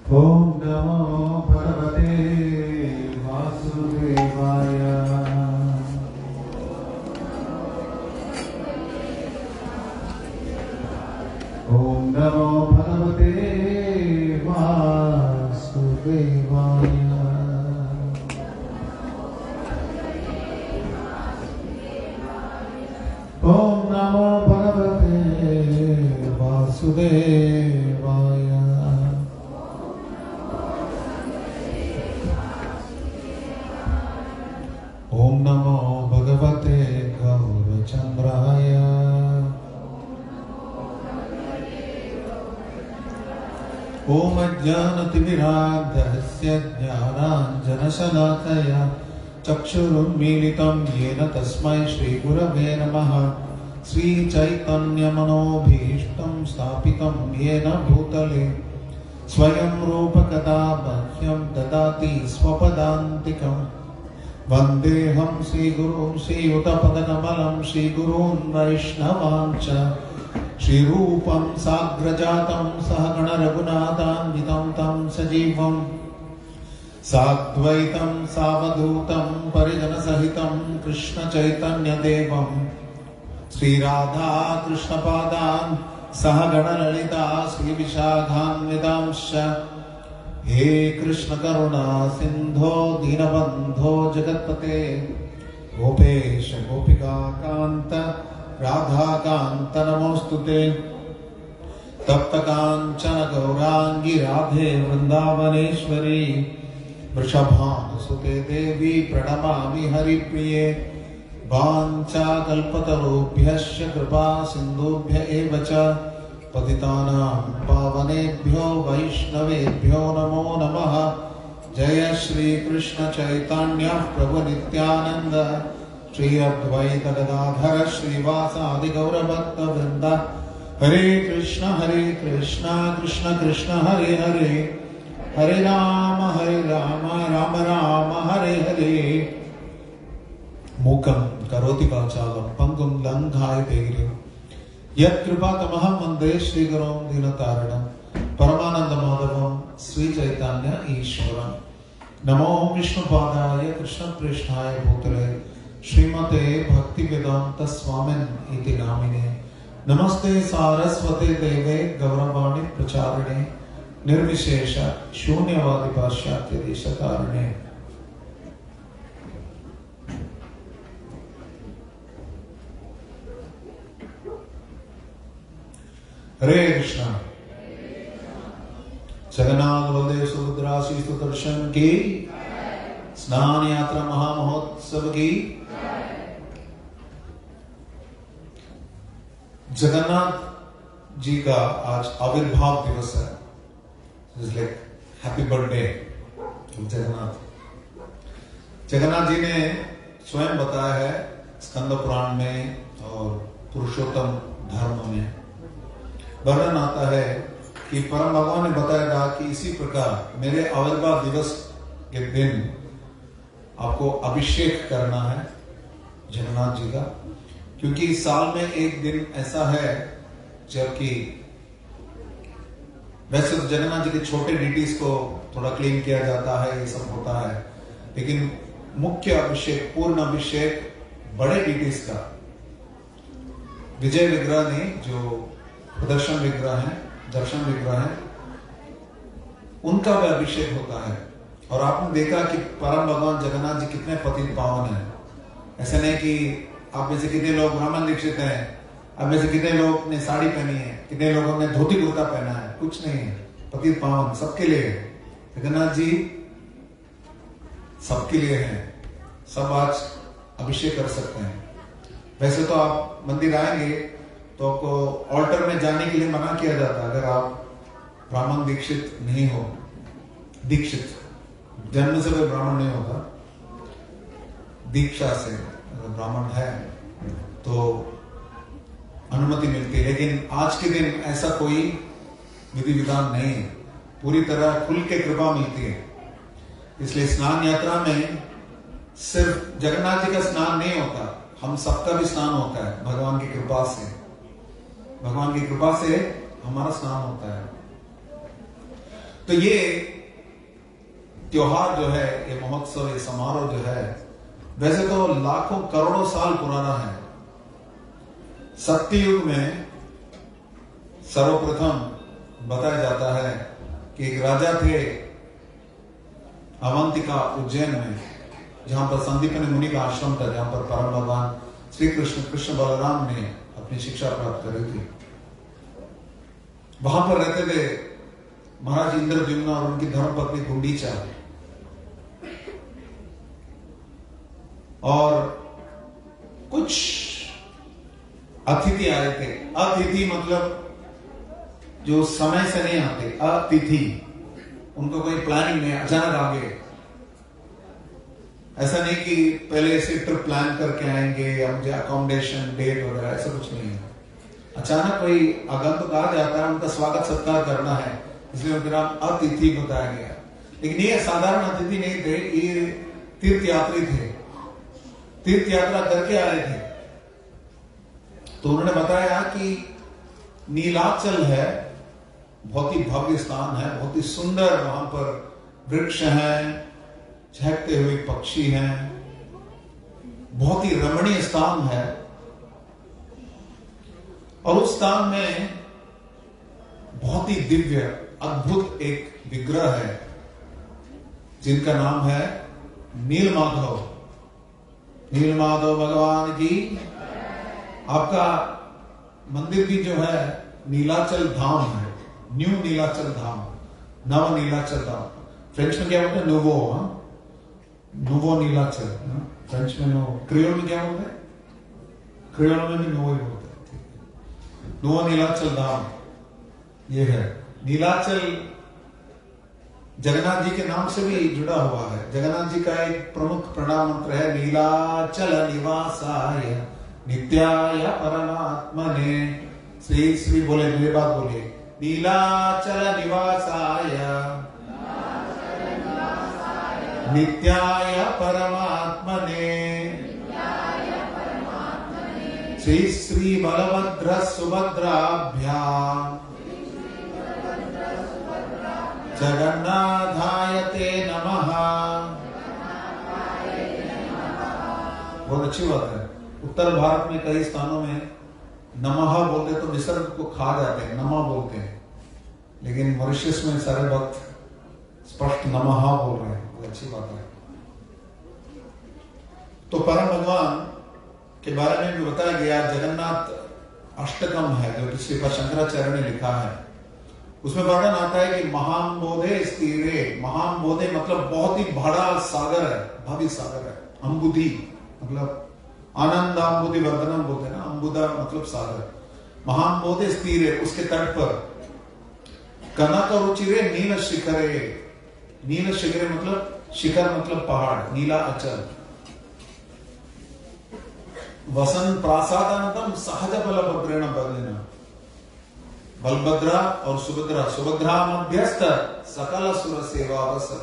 ओम नमो भगवते वासुदेवाय। ओम नमो भगवते वासुदेवाय। ओम नमो भगवते वासुदेवाय। ओम नमो भगवते गौरचंद्राय। ओम अज्ञानतिमिरान्धस्य ज्ञानाञ्जनशलाकया चक्षुरुन्मीलितं येन तस्मै श्रीगुरवे नमः। श्रीचैतन्यमनोभीष्टं स्थापितं येन भूतले स्वयं रूपकदा मह्यं ददाति स्वपदान्तिकम्। वन्देऽहं श्रीगुरुं श्रीयुतपदकमलं श्रीगुरून् वैष्णवांश्च श्रीरूपं साग्रजातं सहगण रघुनाथान्वितं तं सजीवं साद्वैतं सावधूतं परिजनसहितं कृष्णचैतन्यदेवं श्रीराधा कृष्णपादान् सहगण ललिता श्रीविशाखान्वितांश्च। हे कृष्ण करुणा सिंधो दीनबंधो जगत्पते गोपेश गोपिका कांत राधा कांत नमोस्तुते। तप्त कांचन गौरांगी राधे वृंदावनेश्वरी वृषभानुसुते देवी प्रणमामि हरिप्रिये। वाञ्छाकल्पतरुभ्यश्च कृपा सिन्धुभ्य एव च पतितानां पावनेभ्यो वैष्णवेभ्यो नमो नमः। जय श्री कृष्ण चैतन्य प्रभु नित्यानंद श्री अद्वैत गदाधर श्रीवासादि गौर भक्त वृंद। हरे कृष्ण कृष्ण कृष्ण हरे हरे हरे राम राम राम हरे हरे। मूकं करोति वाचालं पंगुं लंघायते गिरिं यत्कृपातमहं वन्दे श्रीगुरुं दीनतारिणं परमानंद माधवं श्री चैतन्य ईश्वरं। नमो विष्णुपादाय कृष्णप्रेष्ठाय भूतले श्रीमते भक्तिवेदांत स्वामिन् इति नामिने। नमस्ते सारस्वते देवे गौरवाणी प्रचारिणे निर्विशेष शून्यवादी पाश्चात्य देशतारिणे। हरे कृष्णा। जगन्नाथ बलदेव सुभद्रा शीस्तु दर्शन की, स्नान यात्रा महामहोत्सव की। जगन्नाथ जी का आज आविर्भाव दिवस है। Like happy birthday Jagannath. Jagannath ji ने स्वयं बताया है स्कंद पुराण में और पुरुषोत्तम धर्म में वर्णन आता है कि परम भगवान ने बताया था कि इसी प्रकार मेरे आविर्भाव दिवस के दिन आपको अभिषेक करना है जगन्नाथ जी का, क्योंकि साल में एक दिन ऐसा है जबकि वैसे तो जगन्नाथ जी के छोटे डिटीज को थोड़ा क्लीन किया जाता है, ये सब होता है, लेकिन मुख्य अभिषेक पूर्ण अभिषेक बड़े डिटीज का विजय विग्रह ने जो प्रदर्शन विग्रह है, दर्शन विग्रह है, उनका भी अभिषेक होता है। और आपने देखा कि परम भगवान जगन्नाथ जी कितने पतित पावन हैं। ऐसा नहीं कि आप में से कितने लोग ब्राह्मण दीक्षित हैं, आप में से कितने लोग ने साड़ी पहनी है, कितने लोगों ने धोती कुर्ता पहना है, कुछ नहीं है। पतित पावन सबके लिए है। जगन्नाथ जी सबके लिए हैं। सब आज अभिषेक कर सकते हैं। वैसे तो आप मंदिर आएंगे तो आपको ऑल्टर में जाने के लिए मना किया जाता है अगर आप ब्राह्मण दीक्षित नहीं हो। दीक्षित जन्म से कोई ब्राह्मण नहीं होता, दीक्षा से अगर ब्राह्मण है तो अनुमति मिलती है। लेकिन आज के दिन ऐसा कोई विधि विधान नहीं है, पूरी तरह खुल के कृपा मिलती है। इसलिए स्नान यात्रा में सिर्फ जगन्नाथ जी का स्नान नहीं होता, हम सबका भी स्नान होता है भगवान की कृपा से। भगवान की कृपा से हमारा स्नान होता है। तो ये त्योहार जो है, ये महोत्सव, ये समारोह जो है, वैसे तो लाखों करोड़ों साल पुराना है। सत्ययुग में सर्वप्रथम बताया जाता है कि एक राजा थे अवंतिका, उज्जैन में, जहां पर संदीपनी मुनि का आश्रम था, जहां पर परम भगवान श्री कृष्ण बलराम ने अपनी शिक्षा प्राप्त करी थी। वहां पर रहते थे महाराज इंद्रद्युम्न और उनकी धर्मपत्नी गुंडीचा। और कुछ अतिथि आए थे। अतिथि मतलब जो समय से नहीं आते, अतिथि, उनको कोई प्लानिंग नहीं, अचानक आ गए। ऐसा नहीं कि पहले से ट्रिप प्लान करके आएंगे या मुझे अकोमोडेशन, डेट वगैरह, ऐसा कुछ नहीं है। अचानक कोई आगंतुक आ जाता है, उनका स्वागत सत्कार करना है, इसलिए उनका नाम अतिथि बताया गया। लेकिन ये साधारण अतिथि नहीं थे, ये तीर्थयात्री थे, तीर्थ यात्रा करके आए थे। तो उन्होंने बताया कि नीलाचल है, बहुत ही भव्य स्थान है, बहुत ही सुंदर, वहां पर वृक्ष हैं, चहकते हुए पक्षी हैं, बहुत ही रमणीय स्थान है। और उस स्थान में बहुत ही दिव्य अद्भुत एक विग्रह है, जिनका नाम है नीलमाधव। नीलमाधव भगवान की। आपका मंदिर भी जो है नीलाचल धाम है, न्यू नीलाचल धाम, नव नीलाचल धाम। फ्रेंच में क्या बोलते हैं? नोवो। नोवो नीलाचल, फ्रेंच में नोवो। क्रियोल में क्या बोलते हैं? क्रियोल में भी नोवो ही बोलते हैं। नोवो नीलाचल धाम ये है। नीलाचल जगन्नाथ जी के नाम से भी जुड़ा हुआ है। जगन्नाथ जी का एक प्रमुख प्रणाम मंत्र है, नीलाचल निवासाय नित्याय परमात्मने। श्री श्री बोले, मेरे बात बोले, नीलाचल निवासाय नित्याय परमात्मने श्री श्री बलभद्र सुभद्राभ्याम जगन्नाथाय ते नमः। बहुत अच्छी बात है। उत्तर भारत में कई स्थानों में नमः बोलते तो निसर्ग को खा जाते हैं, नमः बोलते हैं, लेकिन मॉरिशस में सारे वक्त स्पष्ट नमः बोल रहे हैं। बहुत अच्छी बात है। तो परम भगवान के बारे में भी बताया गया। जगन्नाथ अष्टकम है जो कि श्रीपद शंकराचार्य ने लिखा है। उसमें वर्णन आता है कि महाम्बोधे स्थिरे। महाम्बोधे मतलब बहुत ही बड़ा सागर है, भव्य सागर है। अम्बुधि मतलब आनंद अम्बुधि वर्धनम बोलते हैं ना, अम्बुदा मतलब सागर। महाम्बोधे स्थिरे, उसके तट पर कनक रुचिरे नील शिखरे। नील शिखरे मतलब शिखर मतलब पहाड़, नीला अचल। वसन प्रासादानंदम सहज बलभद्रेण बलिना। बलभद्रा और सुभद्रा, सुभद्रा मध्यस्थ सकल सुर सेवा अवसर।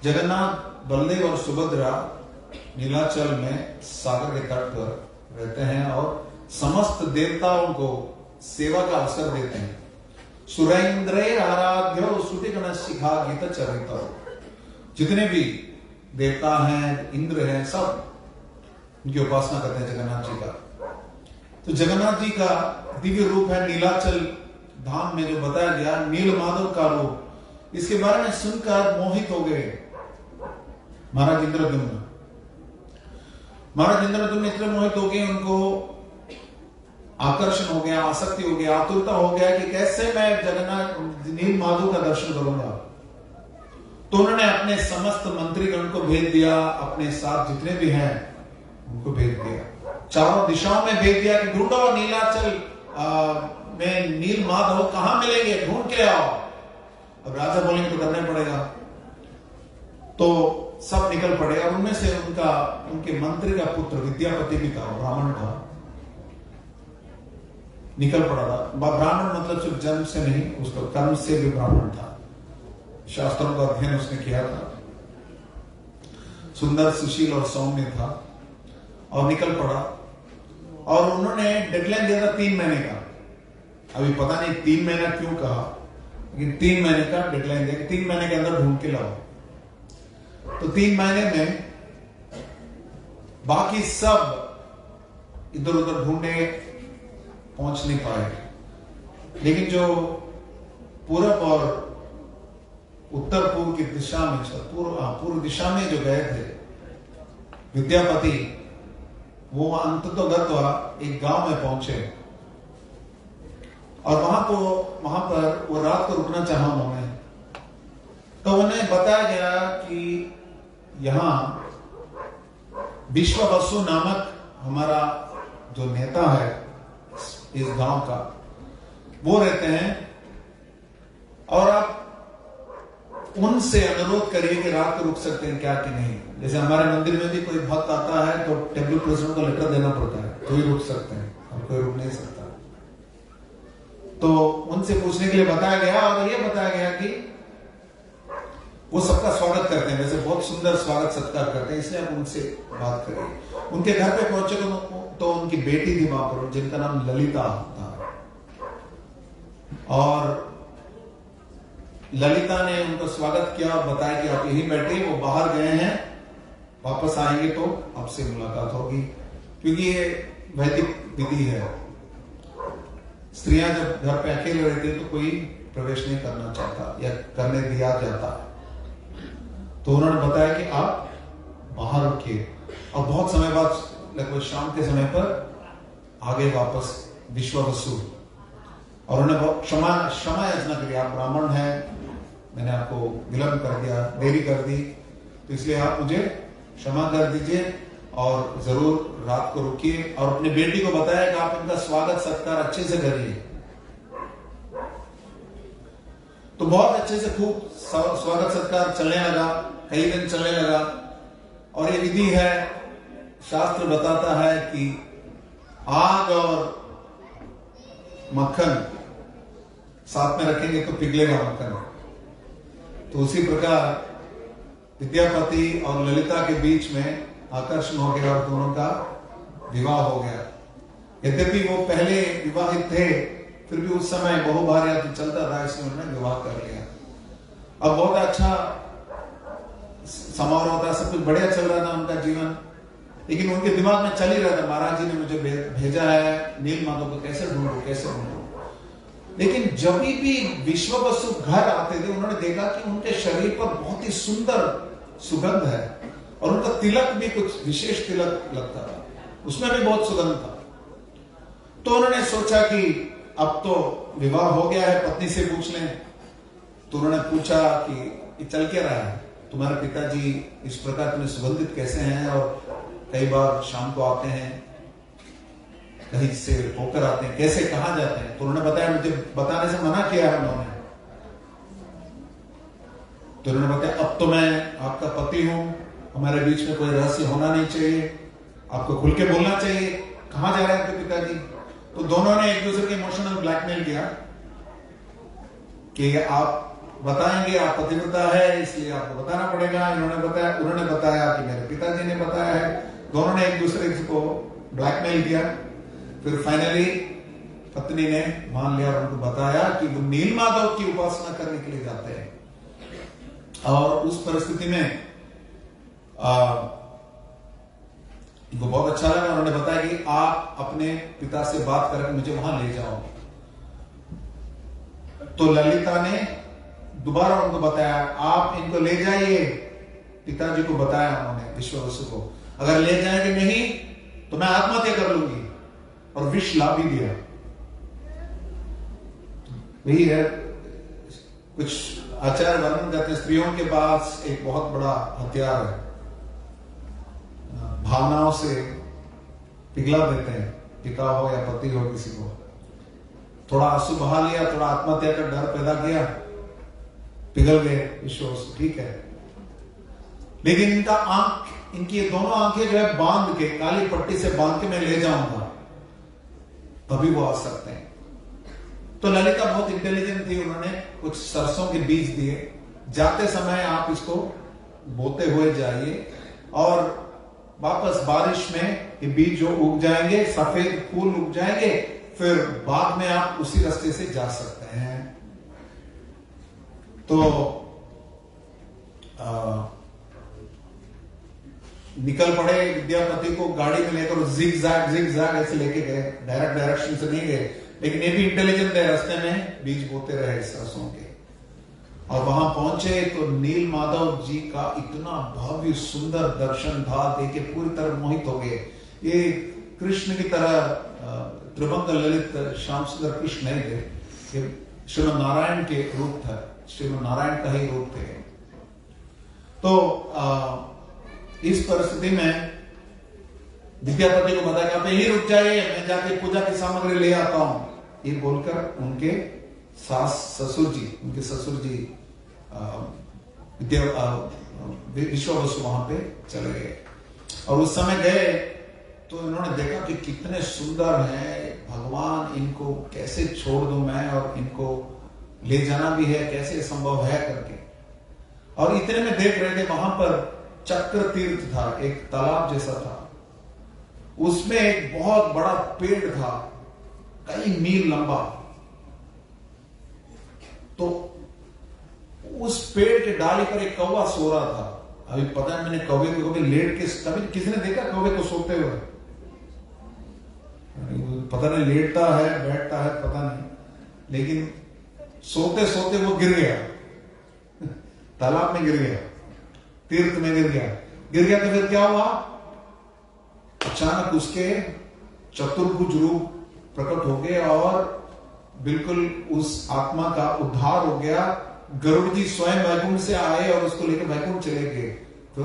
जगन्नाथ, बलदेव और सुभद्रा नीलाचल में सागर के तट पर रहते हैं और समस्त देवताओं को सेवा का अवसर देते हैं। सुरेंद्र आराध्य श्रुतिगण शिखा गीत चरित। जितने भी देवता हैं, इंद्र हैं, सब उनकी उपासना करते हैं जगन्नाथ जी का। तो जगन्नाथ जी का दिव्य रूप है नीलाचल धाम में जो बताया गया, नीलमाधव का रूप। इसके बारे में सुनकर मोहित हो गए महाराज इंद्रद्युम्न। महाराज इंद्रद्युम्न इतने मोहित हो गए, उनको आकर्षण हो गया, आसक्ति हो गया, आतुरता हो गया कि कैसे मैं जगन्नाथ नीलमाधव का दर्शन करूंगा। तो उन्होंने अपने समस्त मंत्रीगण को भेज दिया, अपने साथ जितने भी हैं उनको भेज दिया, चारों दिशाओं में भेज दिया कि ढूंढो नीलाचल में नील माधव कहां मिलेंगे, ढूंढ के आओ। अब राजा बोलेंगे तो करना पड़ेगा। तो सब निकल पड़े और उनमें से उनके मंत्री का पुत्र विद्यापति भी था, ब्राह्मण था, निकल पड़ा था। ब्राह्मण मतलब सिर्फ जन्म से नहीं, उसका कर्म से भी ब्राह्मण था। शास्त्रों का अध्ययन उसने किया था, सुंदर, सुशील और सौम्य था और निकल पड़ा। और उन्होंने डेडलाइन दिया था 3 महीने का। अभी पता नहीं 3 महीना क्यों कहा, लेकिन 3 महीने का डेडलाइन दिया, 3 महीने के अंदर ढूंढ के लाओ। तो 3 महीने में बाकी सब इधर उधर ढूंढे, पहुंच नहीं पाए, लेकिन जो पूरब और उत्तर पूर्व की दिशा में, पूर्व दिशा में जो गए थे विद्यापति, वो अंततोगत्वा एक गांव में पहुंचे और वहां पर वो रात को रुकना चाहा उन्होंने। तो उन्हें बताया गया कि यहां विश्व बसु नामक हमारा जो नेता है इस गांव का, वो रहते हैं और आप उनसे अनुरोध करिए कि रात को रुक सकते हैं क्या कि नहीं। जैसे हमारे मंदिर में भी कोई भक्त आता है तो टेम्पल प्रेसिडेंट को लेटर देना पड़ता है तो ही रुक सकते हैं, और कोई रुक नहीं सकता। तो उनसे पूछने के लिए बताया गया और ये बताया गया कि वो सबका स्वागत करते हैं, वैसे बहुत सुंदर स्वागत सत्कार करते हैं, इसलिए आप उनसे बात करिए। उनके घर पे पहुंचे तो उनकी बेटी थी वहां पर, जिनका नाम ललिता था, और ललिता ने उनका स्वागत किया और बताया कि आप यही बैठे, वो बाहर गए हैं, वापस आएंगे तो आपसे मुलाकात होगी। क्योंकि ये वैदिक विधि है, स्त्रियां जब घर पे अकेले रहती है तो कोई प्रवेश नहीं करना चाहता या करने दिया जाता। तो उन्होंने बताया कि आप बाहर रुकिए, और बहुत समय बाद लगभग शाम के समय पर आगे वापस विश्ववसु, और उन्होंने बहुत क्षमा याचना करी, आप ब्राह्मण हैं, मैंने आपको विलंब कर दिया, देरी कर दी, तो इसलिए आप मुझे क्षमा कर दीजिए और जरूर रात को रुकिए। और अपनी बेटी को बताया कि आप इनका स्वागत सत्कार अच्छे से करिए। तो बहुत अच्छे से खूब स्वागत सत्कार चलने लगा, कई दिन चलने लगा। और ये विधि है, शास्त्र बताता है कि आग और मक्खन साथ में रखेंगे तो पिघलेगा मक्खन। तो उसी प्रकार विद्यापति और ललिता के बीच में आकर्षण हो गया और दोनों का विवाह हो गया। यद्यपि वो पहले विवाहित थे, फिर भी उस समय बहुभार्या तो चलता रहा, इसलिए उन्होंने विवाह कर लिया। अब बहुत अच्छा समारोह था, सब कुछ बढ़िया चल रहा था उनका जीवन, लेकिन उनके दिमाग में चल ही रहा था, महाराज जी ने मुझे भेजा है नील माधव को कैसे ढूंढूं। लेकिन जब भी विश्ववसु घर आते थे, उन्होंने देखा कि उनके शरीर पर बहुत ही सुंदर सुगंध है और उनका तिलक भी कुछ विशेष तिलक लगता था, उसमें भी बहुत सुगंध था। तो उन्होंने सोचा कि अब तो विवाह हो गया है, पत्नी से पूछ लें। तो उन्होंने पूछा कि चल क्या रहा है, तुम्हारे पिताजी इस प्रकार तुम्हें सुगंधित कैसे हैं, और कई बार शाम को आते हैं, कहीं से होकर आते हैं, कैसे कहां जाते हैं। तो उन्होंने बताया, मुझे बताने से मना किया है उन्होंने। तो उन्होंने बताया, अब तो मैं आपका पति हूं, हमारे बीच में कोई रहस्य होना नहीं चाहिए, आपको खुल के बोलना चाहिए, कहां जा रहे हैं आपके पिताजी। तो दोनों ने एक दूसरे के इमोशनल ब्लैकमेल किया कि आप बताएंगे, आप पतिव्रता है इसलिए आपको बताना पड़ेगा। उन्होंने बताया कि मेरे पिताजी ने बताया है। दोनों ने एक दूसरे को ब्लैकमेल किया। फिर फाइनली पत्नी ने मान लिया और उनको बताया कि वो नील माधव की उपासना करने के लिए जाते हैं। और उस परिस्थिति में इनको बहुत अच्छा लगा। उन्होंने बताया कि आप अपने पिता से बात करके मुझे वहां ले जाओ। तो ललिता ने दोबारा उनको बताया, आप इनको ले जाइए। पिताजी को बताया उन्होंने, विश्ववसु को, अगर ले जाएंगे नहीं तो मैं आत्महत्या कर लूंगी, और विष ला भी दिया। वही है, कुछ आचार्य वर्णन करते हैं, स्त्रियों के पास एक बहुत बड़ा हथियार है, भावनाओं से पिघला देते हैं, पिता हो या पति हो, किसी को थोड़ा आंसू बहा लिया, थोड़ा आत्महत्या का डर पैदा किया, पिघल गए विश्ववसु, ठीक है। लेकिन इनकी दोनों आंखें जो है बांध के, काली पट्टी से बांध के मैं ले जाऊंगा, तभी वो आ सकते हैं। तो ललिता बहुत इंटेलिजेंट थी, उन्होंने कुछ सरसों के बीज दिए, जाते समय आप इसको बोते हुए जाइए और वापस बारिश में ये बीज जो उग जाएंगे, सफेद फूल उग जाएंगे, फिर बाद में आप उसी रास्ते से जा सकते हैं। तो निकल पड़े। विद्यापति को गाड़ी में लेकर जिग जैग ऐसे लेके गए, डायरेक्ट डायरेक्शन से नहीं गए, लेकिन ये भी इंटेलिजेंट है, रास्ते में बीज बोते रहे सरसों के। और वहां पहुंचे तो नील माधव जी का इतना भव्य सुंदर दर्शन था, देखे पूरी तरह मोहित हो गए। ये कृष्ण की तरह त्रिभंग ललित श्याम सुंदर कृष्ण नहीं थे, ये श्रीमद नारायण के रूप था, श्रीमद नारायण का ही रूप थे। तो इस परिस्थिति में विद्यापति को बताया आप यही रुक जाइए, मैं जाके पूजा की सामग्री ले आता हूं। ये बोलकर उनके ससुर जी विश्वावसु वहां पे चले गए। और उस समय गए तो इन्होंने देखा कि कितने सुंदर हैं भगवान, इनको कैसे छोड़ दूं मैं, और इनको ले जाना भी है, कैसे संभव है करके। और इतने में देख रहे थे वहां पर चक्र तीर्थ था, एक तालाब जैसा था, उसमें एक बहुत बड़ा पेड़ था, कई मील लंबा। तो उस पेड़ के डाली पर एक कौवा सो रहा था। अभी पता नहीं मैंने कौवे को कभी लेट के, कभी किसी ने देखा कौवे को सोते हुए? पता नहीं लेटता है बैठता है पता नहीं, लेकिन सोते सोते वो गिर गया, तालाब में गिर गया, तीर्थ में गिर गया तो फिर क्या हुआ? अचानक उसके चतुर्भुज रूप प्रकट हो गए और बिल्कुल उस आत्मा का उद्धार हो गया। गरुड़ जी स्वयं वैकुंठ से आए और उसको लेकर वैकुंठ चले गए। तो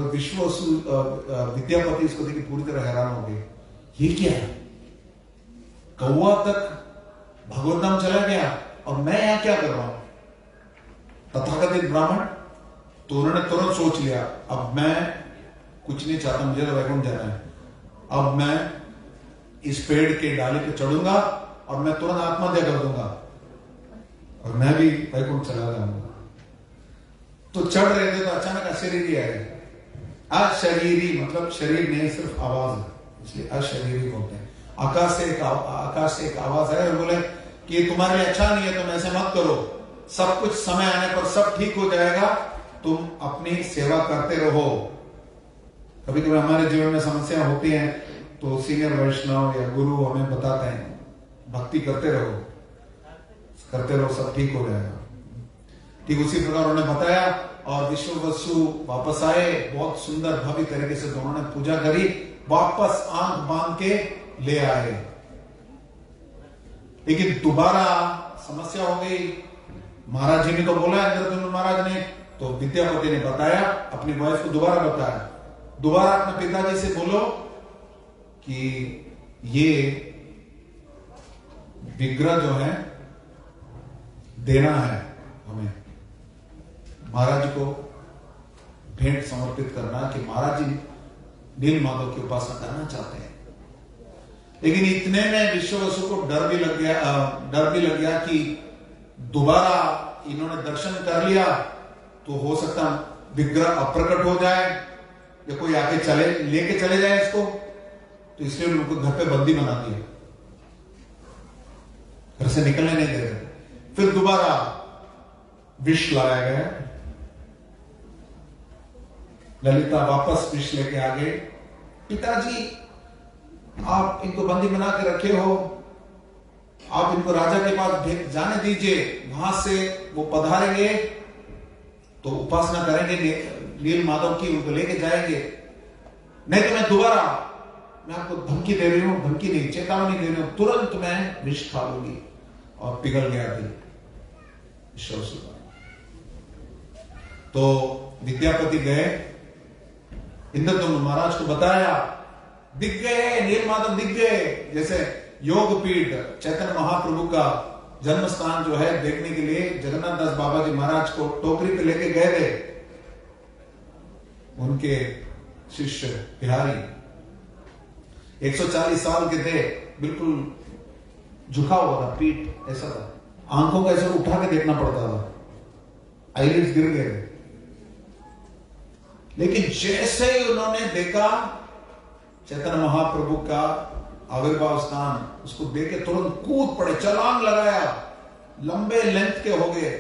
विद्यापति इसको देख पूरी तरह हैरान हो गए, ये क्या है? कौवा तक भगवत धाम चला गया और मैं यहां क्या कर रहा हूं? तथाकथित ब्राह्मण। तो उन्होंने तुरंत सोच लिया, अब मैं कुछ नहीं चाहता, मुझे तो वैकुंठ जाना है। अब मैं इस पेड़ के डाली पे चढ़ूंगा और मैं तुरंत आत्महत्या कर दूंगा और मैं भी वैकुंठ चला जाऊंगा। तो चढ़ रहे थे तो अचानक अशरीरी आए। अशरीरी मतलब शरीर नहीं, सिर्फ आवाज है, इसलिए अशरीरी बोलते हैं। आकाश से एक आवाज है और बोले कि तुम्हारे लिए अच्छा नहीं है, तुम ऐसे मत करो, सब कुछ समय आने पर सब ठीक हो जाएगा, तुम अपनी सेवा करते रहो। कभी कभी हमारे जीवन में समस्या होती है तो सीनियर वैष्णव या गुरु हमें बताते हैं भक्ति करते रहो, सब ठीक हो जाएगा। ठीक उसी प्रकार उन्होंने बताया और विश्ववसु वापस आए, बहुत सुंदर भव्य तरीके से दोनों ने पूजा करी, वापस आंख बांध के ले आए। लेकिन दोबारा समस्या हो गई। महाराज जी ने तो बोला, इंद्रद्युम्न महाराज ने, तो विद्यापति ने बताया, अपनी वाइफ को दोबारा बताया, दोबारा अपने पिताजी से बोलो कि ये विग्रह जो है देना है हमें, महाराज को भेंट समर्पित करना, कि महाराज जी नील माधव की उपासना करना चाहते हैं। लेकिन इतने में विश्ववसु को डर भी लग गया कि दोबारा इन्होंने दर्शन कर लिया तो हो सकता विग्रह अप्रकट हो जाए या कोई आके लेके चले जाए इसको, तो इसलिए उनको घर पे बंदी बना दिया, घर से निकलने नहीं दे रहे। फिर दोबारा विष लाया गया, ललिता वापस विष लेके आ गए। पिताजी आप इनको बंदी बना के रखे हो, आप इनको राजा के पास जाने दीजिए, वहां से वो पधारेंगे तो उपासना करेंगे नील माधव की, उनको लेके जाएंगे, नहीं तो मैं दोबारा, मैं आपको धमकी दे रही हूं, धमकी नहीं चेतावनी दे रही हूं, तुरंत मैं विष खा लूंगी। और पिघल गया दिल विश्ववसु का। तो विद्यापति गए, इंद्रद्युम्न महाराज को बताया, दिख गए नील माधव, दिख गए। जैसे योगपीठ चैतन्य महाप्रभु का जन्म स्थान जो है देखने के लिए जगन्नाथ दास बाबा जी महाराज को टोकरी पे लेके गए थे, उनके शिष्य बिहारी 140 साल के थे, बिल्कुल झुका हुआ था, पीठ ऐसा था, आंखों को ऐसे उठा के देखना पड़ता था, आईलिड्स गिर गए। लेकिन जैसे ही उन्होंने देखा चैतन्य महाप्रभु का आविर्भाव स्थान, उसको देख के तुरंत कूद पड़े, छलांग लगाया, लंबे लेंथ के हो गए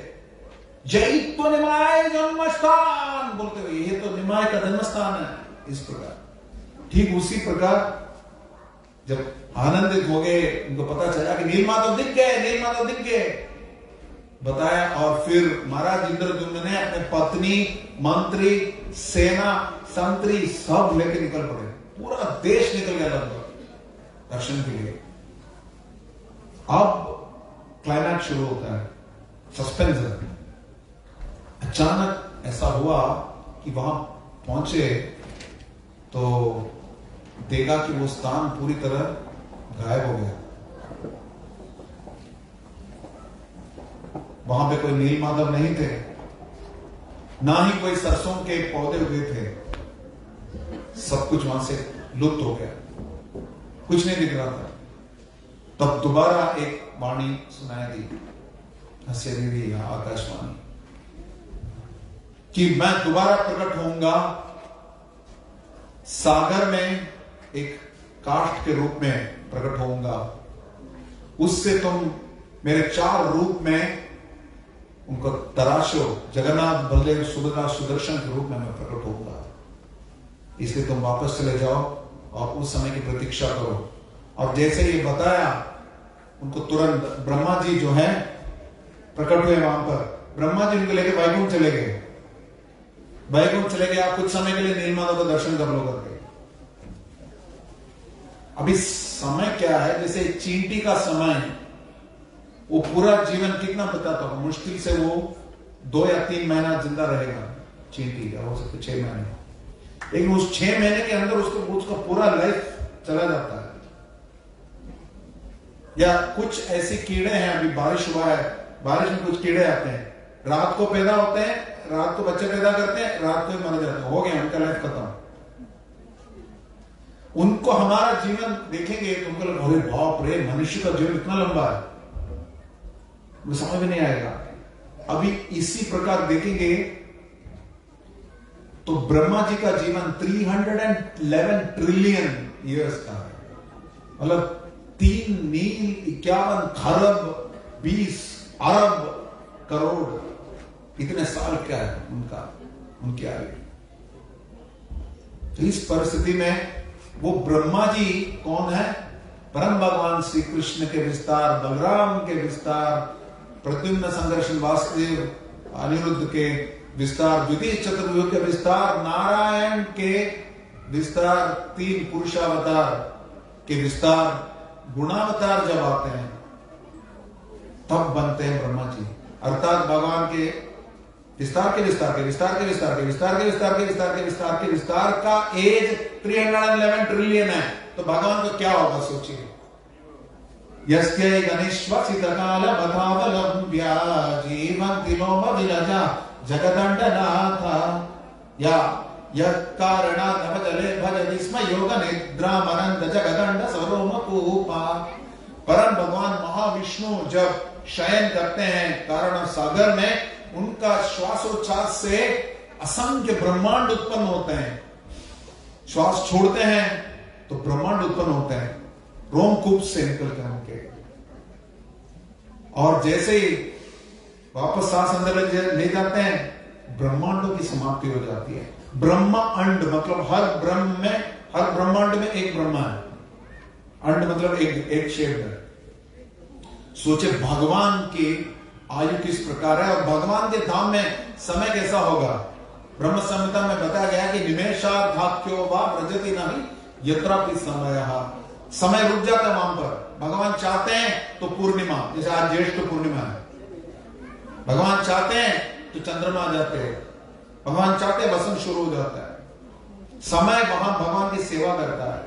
जयित्व निमाय जन्मस्थान बोलते हुए, ये तो निमाय का जन्मस्थान है। इस प्रकार ठीक उसी प्रकार जब आनंदित हो गए, उनको पता चला कि नीलमाधव दिख गए, नीलमाधव दिख गए, बताया। और फिर महाराज इंद्रद्युम्न ने अपने पत्नी, मंत्री, सेना, संतरी सब लेके निकल पड़े। पूरा देश निकल गया लगभग दर्शन के लिए। अब क्लाइमैक्स शुरू होता है, सस्पेंस है। अचानक ऐसा हुआ कि वहां पहुंचे तो देखा कि वो स्थान पूरी तरह गायब हो गया। वहां पे कोई नीलमाधव नहीं थे, ना ही कोई सरसों के पौधे उगे थे। सब कुछ वहां से लुप्त हो गया, कुछ नहीं दिख रहा था। तब दोबारा एक वाणी सुनाई दी, हंसी आकाशवाणी, कि मैं दोबारा प्रकट होऊंगा सागर में, एक काष्ठ के रूप में प्रकट होऊंगा। उससे तुम मेरे 4 रूप में उनको तराशो, जगन्नाथ, बलदेव, सुभद्रा, सुदर्शन के रूप में मैं प्रकट होऊंगा। इसलिए तुम वापस चले जाओ और उस समय की प्रतीक्षा करो। और जैसे ये बताया, उनको तुरंत ब्रह्मा जी जो है प्रकट हुए वहां पर। ब्रह्मा जी उनको लेकर वैकुंठ चले गए। वैकुंठ चले गए, आप कुछ समय के लिए नीलमाधव का दर्शन कर लो करके। अभी समय क्या है, जैसे चींटी का समय, वो पूरा जीवन कितना बताता होगा, मुश्किल से वो 2 या 3 महीना जिंदा रहेगा चींटी का, हो सकता 6 महीने। लेकिन उस 6 महीने के अंदर उसका पूरा लाइफ चला जाता है। या कुछ ऐसे कीड़े हैं, अभी बारिश हुआ है, बारिश में कुछ कीड़े आते हैं, रात को पैदा होते हैं, रात को बच्चे पैदा करते हैं, रात को ही मर जाते हैं, हो गया उनका लाइफ खत्म। उनको हमारा जीवन देखेंगे तो उनको लगेगा, अरे बाप रे, मनुष्य का जीवन इतना लंबा है, वो समझ में नहीं आएगा। अभी इसी प्रकार देखेंगे तो ब्रह्मा जी का जीवन 311 ट्रिलियन ईयर्स का है, मतलब 3 मील 51 खरब 20 अरब करोड़, इतने साल क्या है उनकी आयु। तो इस परिस्थिति में वो ब्रह्मा जी कौन है? परम भगवान श्री कृष्ण के विस्तार, बलराम के विस्तार, प्रद्युम्न, संघर्षण, वासुदेव, अनिरुद्ध के विस्तार, द्वितीय चतुर्युग के विस्तार, नारायण के विस्तार, 3 पुरुषावतार के विस्तार, गुणावतार जब आते हैं तब बनते हैं ब्रह्मा जी। अर्थात भगवान के विस्तार के विस्तार के विस्तार के विस्तार के विस्तार के विस्तार के विस्तार के विस्तार के विस्तार का एज 311 ट्रिलियन है। तो भगवान को क्या होगा सोचिए। यस्यै गणेश्वसित काल बधावलंब्या जीवन्ति लोम विरजा जगदण्डनाथा या यत्कारणात् नवजले भजति स्म योग निद्रामनन्त जगदण्ड सरोमकूपा। परम भगवान महाविष्णु जब शयन करते हैं कारण सागर में, उनका श्वासोच्छ्वास से असंख्य ब्रह्मांड उत्पन्न होते हैं। श्वास छोड़ते हैं तो ब्रह्मांड उत्पन्न होते हैं रोमकूप से निकलकर उनके। और जैसे ही वापस सांस अंदर ले जाते हैं, ब्रह्मांडों की समाप्ति हो जाती है। ब्रह्मा अंड मतलब हर ब्रह्मांड में एक ब्रह्मा है। अंड मतलब एक शेप है। सोचे भगवान की आयु किस प्रकार है और भगवान के धाम में समय कैसा होगा। ब्रह्म संहिता में बताया गया कि निमेषार्धाख्यो वा व्रजति नहीं यत्रापि समय। समय रुक जाता है वहां पर। भगवान चाहते हैं तो पूर्णिमा, जैसे आज ज्येष्ठ पूर्णिमा है, भगवान चाहते हैं तो चंद्रमा आ जाते हैं, भगवान चाहते हैं वसंत शुरू हो जाता है। समय वहां भगवान की सेवा करता है।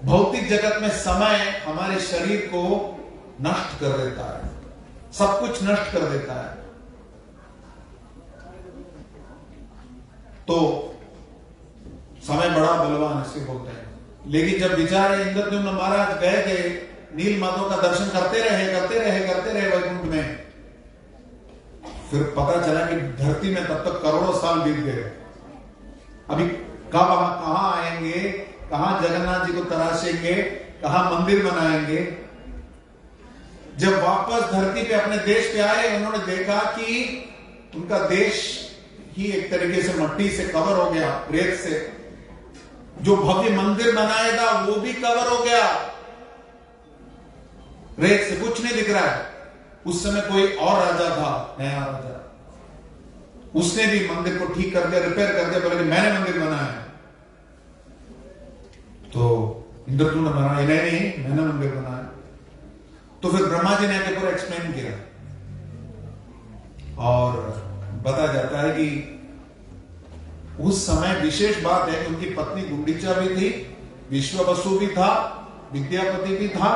भौतिक जगत में समय हमारे शरीर को नष्ट कर देता है, सब कुछ नष्ट कर देता है। तो समय बड़ा बलवान ऐसे बोलते हैं। लेकिन जब बेचारे इंद्रद्युम्न महाराज गए थे, नीलमाधव का दर्शन करते रहे वैकुंठ में, फिर पता चला कि धरती में तब तक करोड़ों साल बीत गए। अभी कहां आएंगे, कहां जगन्नाथ जी को तराशेंगे, कहां मंदिर बनाएंगे। जब वापस धरती पे अपने देश पे आए, उन्होंने देखा कि उनका देश ही एक तरीके से मट्टी से कवर हो गया, रेत से। जो भव्य मंदिर बनाया था वो भी कवर हो गया, रेत से कुछ नहीं दिख रहा है। उस समय कोई और राजा था, नया राजा, उसने भी मंदिर को ठीक कर दिया, रिपेयर कर दिया, बोले कि मैंने मंदिर बनाया है। तो इंद्रदुम्न ने बनाया, नहीं मैंने मंदिर बनाया। तो फिर ब्रह्मा जी ने आके पूरा एक्सप्लेन किया, और बताया जाता है कि उस समय विशेष बात है कि उनकी पत्नी गुंडीचा भी थी, विश्ववसु भी था, विद्यापति भी था,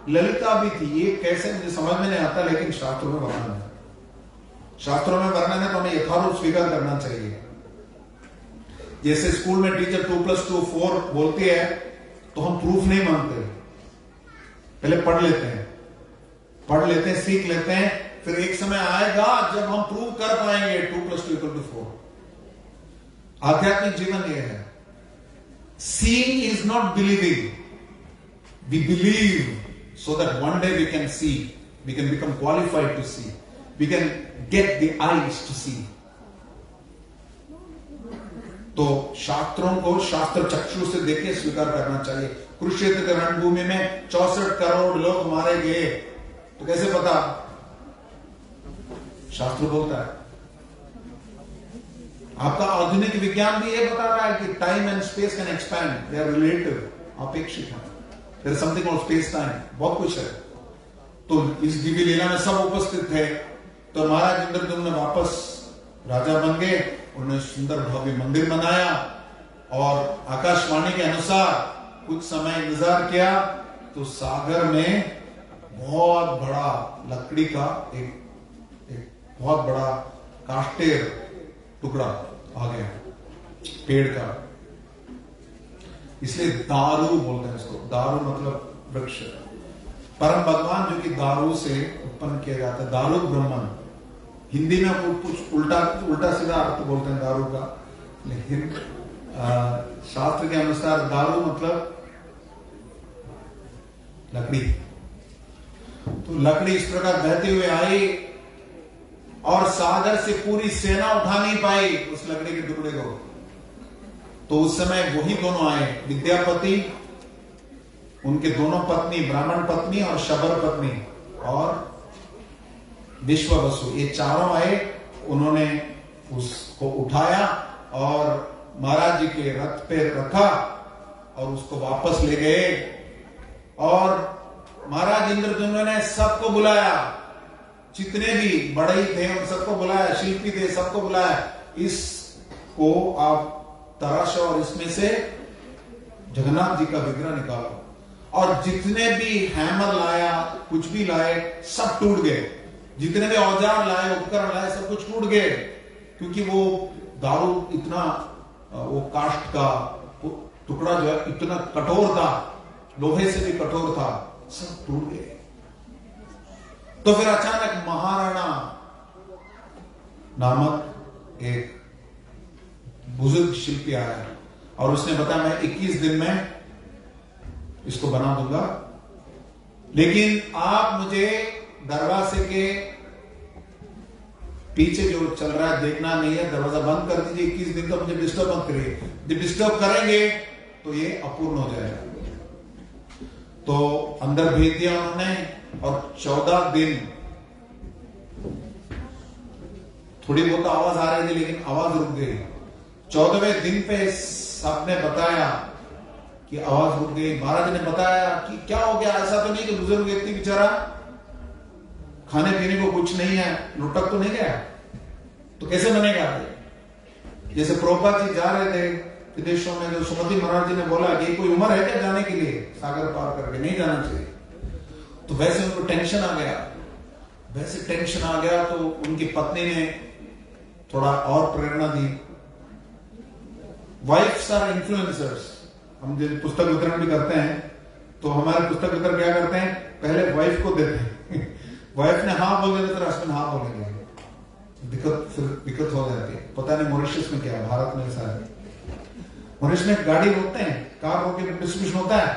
ललिता भी थी। ये कैसे मुझे समझ में नहीं आता, लेकिन शास्त्रों में वर्णन है। शास्त्रों में वर्णन है तो हमें यथारूप स्वीकार करना चाहिए। जैसे स्कूल में टीचर 2 + 2 4 बोलती है तो हम प्रूफ नहीं मानते, पहले पढ़ लेते हैं, सीख लेते हैं, फिर एक समय आएगा जब हम प्रूव कर पाएंगे 2 + 2 = 4। आध्यात्मिक जीवन यह है, seeing is not believing, we believe so that one day we can see, we can become qualified to see, we can get the eyes to see. तो शास्त्रों को शास्त्र चक्षु से देखे स्वीकार करना चाहिए। कुरुक्षेत्र के रणभूमि में 64 करोड़ लोग मारे गए, तो कैसे पता? शास्त्र बोलता है। आपका आधुनिक विज्ञान भी ये बता रहा है कि time and space can expand, they are relative, अपेक्षित है। There is something called space time, बहुत कुछ है। तो इस दिव्य लीला में सब उपस्थित थे। तो महाराज इंद्रदुम्न वापस राजा बन गए, उन्होंने सुंदर भव्य मंदिर बनाया, और आकाशवाणी के अनुसार कुछ समय इंतजार किया तो सागर में बहुत बड़ा लकड़ी का एक बहुत बड़ा काष्ठेय टुकड़ा आ गया, पेड़ का। इसलिए दारू बोलते हैं इसको, दारू मतलब वृक्ष। परम भगवान जो कि दारू से उत्पन्न किया जाता है, दारू ब्रह्मन। हिंदी में कुछ उल्टा सीधा अर्थ बोलते हैं दारू का, लेकिन शास्त्र के अनुसार दारू मतलब लकड़ी। तो लकड़ी इस प्रकार बहती हुई आई और सागर से पूरी सेना उठा नहीं पाई उस लकड़ी के टुकड़े को। तो उस समय वही दोनों आए, विद्यापति, उनके दोनों पत्नी, ब्राह्मण पत्नी और शबर पत्नी, और विश्ववसु, ये चारों आए। उन्होंने उसको उठाया और महाराज जी के रथ पे रखा और उसको वापस ले गए। और महाराज इंद्रदुम्न ने सबको बुलाया, जितने भी बड़े थे उन सबको बुलाया, शिल्पी थे सबको बुलाया, इसको आप तराशो और इसमें से जगन्नाथ जी का विग्रह निकालो। और जितने भी हैमर लाया, कुछ भी लाए, सब टूट गए। जितने भी औजार लाए, उपकरण लाए, सब कुछ टूट गए, क्योंकि वो दारू इतना, वो काष्ठ का टुकड़ा जो है इतना कठोर था, लोहे से भी कठोर था, सब टूट गए। तो फिर अचानक महाराणा नामक एक बुजुर्ग शिल्पी आया और उसने बताया मैं 21 दिन में इसको बना दूंगा, लेकिन आप मुझे दरवाजे के पीछे जो चल रहा है देखना नहीं है, दरवाजा बंद कर दीजिए, 21 दिन तक मुझे डिस्टर्ब मत करिए, जब डिस्टर्ब करेंगे तो ये अपूर्ण हो जाएगा। तो अंदर भेज दिया उन्होंने, और 14 दिन थोड़ी बहुत आवाज आ रही थी, लेकिन आवाज रुक गई। 14वें दिन पे सबने बताया कि आवाज रुक गई। महाराज ने बताया कि क्या हो गया, ऐसा तो नहीं कि बुजुर्ग व्यक्ति बेचारा खाने पीने को कुछ नहीं है, लुटक तो नहीं गया, तो कैसे बनेगा? जैसे प्रभुपाद जी जा रहे थे विदेशों में, जो सुमति महाराज जी ने बोला कि कोई उम्र है क्या जाने के लिए, सागर पार करके नहीं जाना चाहिए, तो वैसे उनको टेंशन आ गया। वैसे टेंशन आ गया तो उनकी पत्नी ने थोड़ा और प्रेरणा दी। Wives are influencers. हम जो पुस्तक वितरण भी करते हैं तो हमारे पुस्तक वितरण क्या करते हैं, पहले वाइफ को देते हैं। वाइफ ने हाँ बोल देते तो हस्बैंड हाँ बोलेंगे, दिक्कत हो जाती है। पता नहीं मॉरिशस में क्या है, भारत में ऐसा है। मॉरिशस में गाड़ी रोकते हैं, कार रोक के डिस्ट्रीब्यूशन होता है,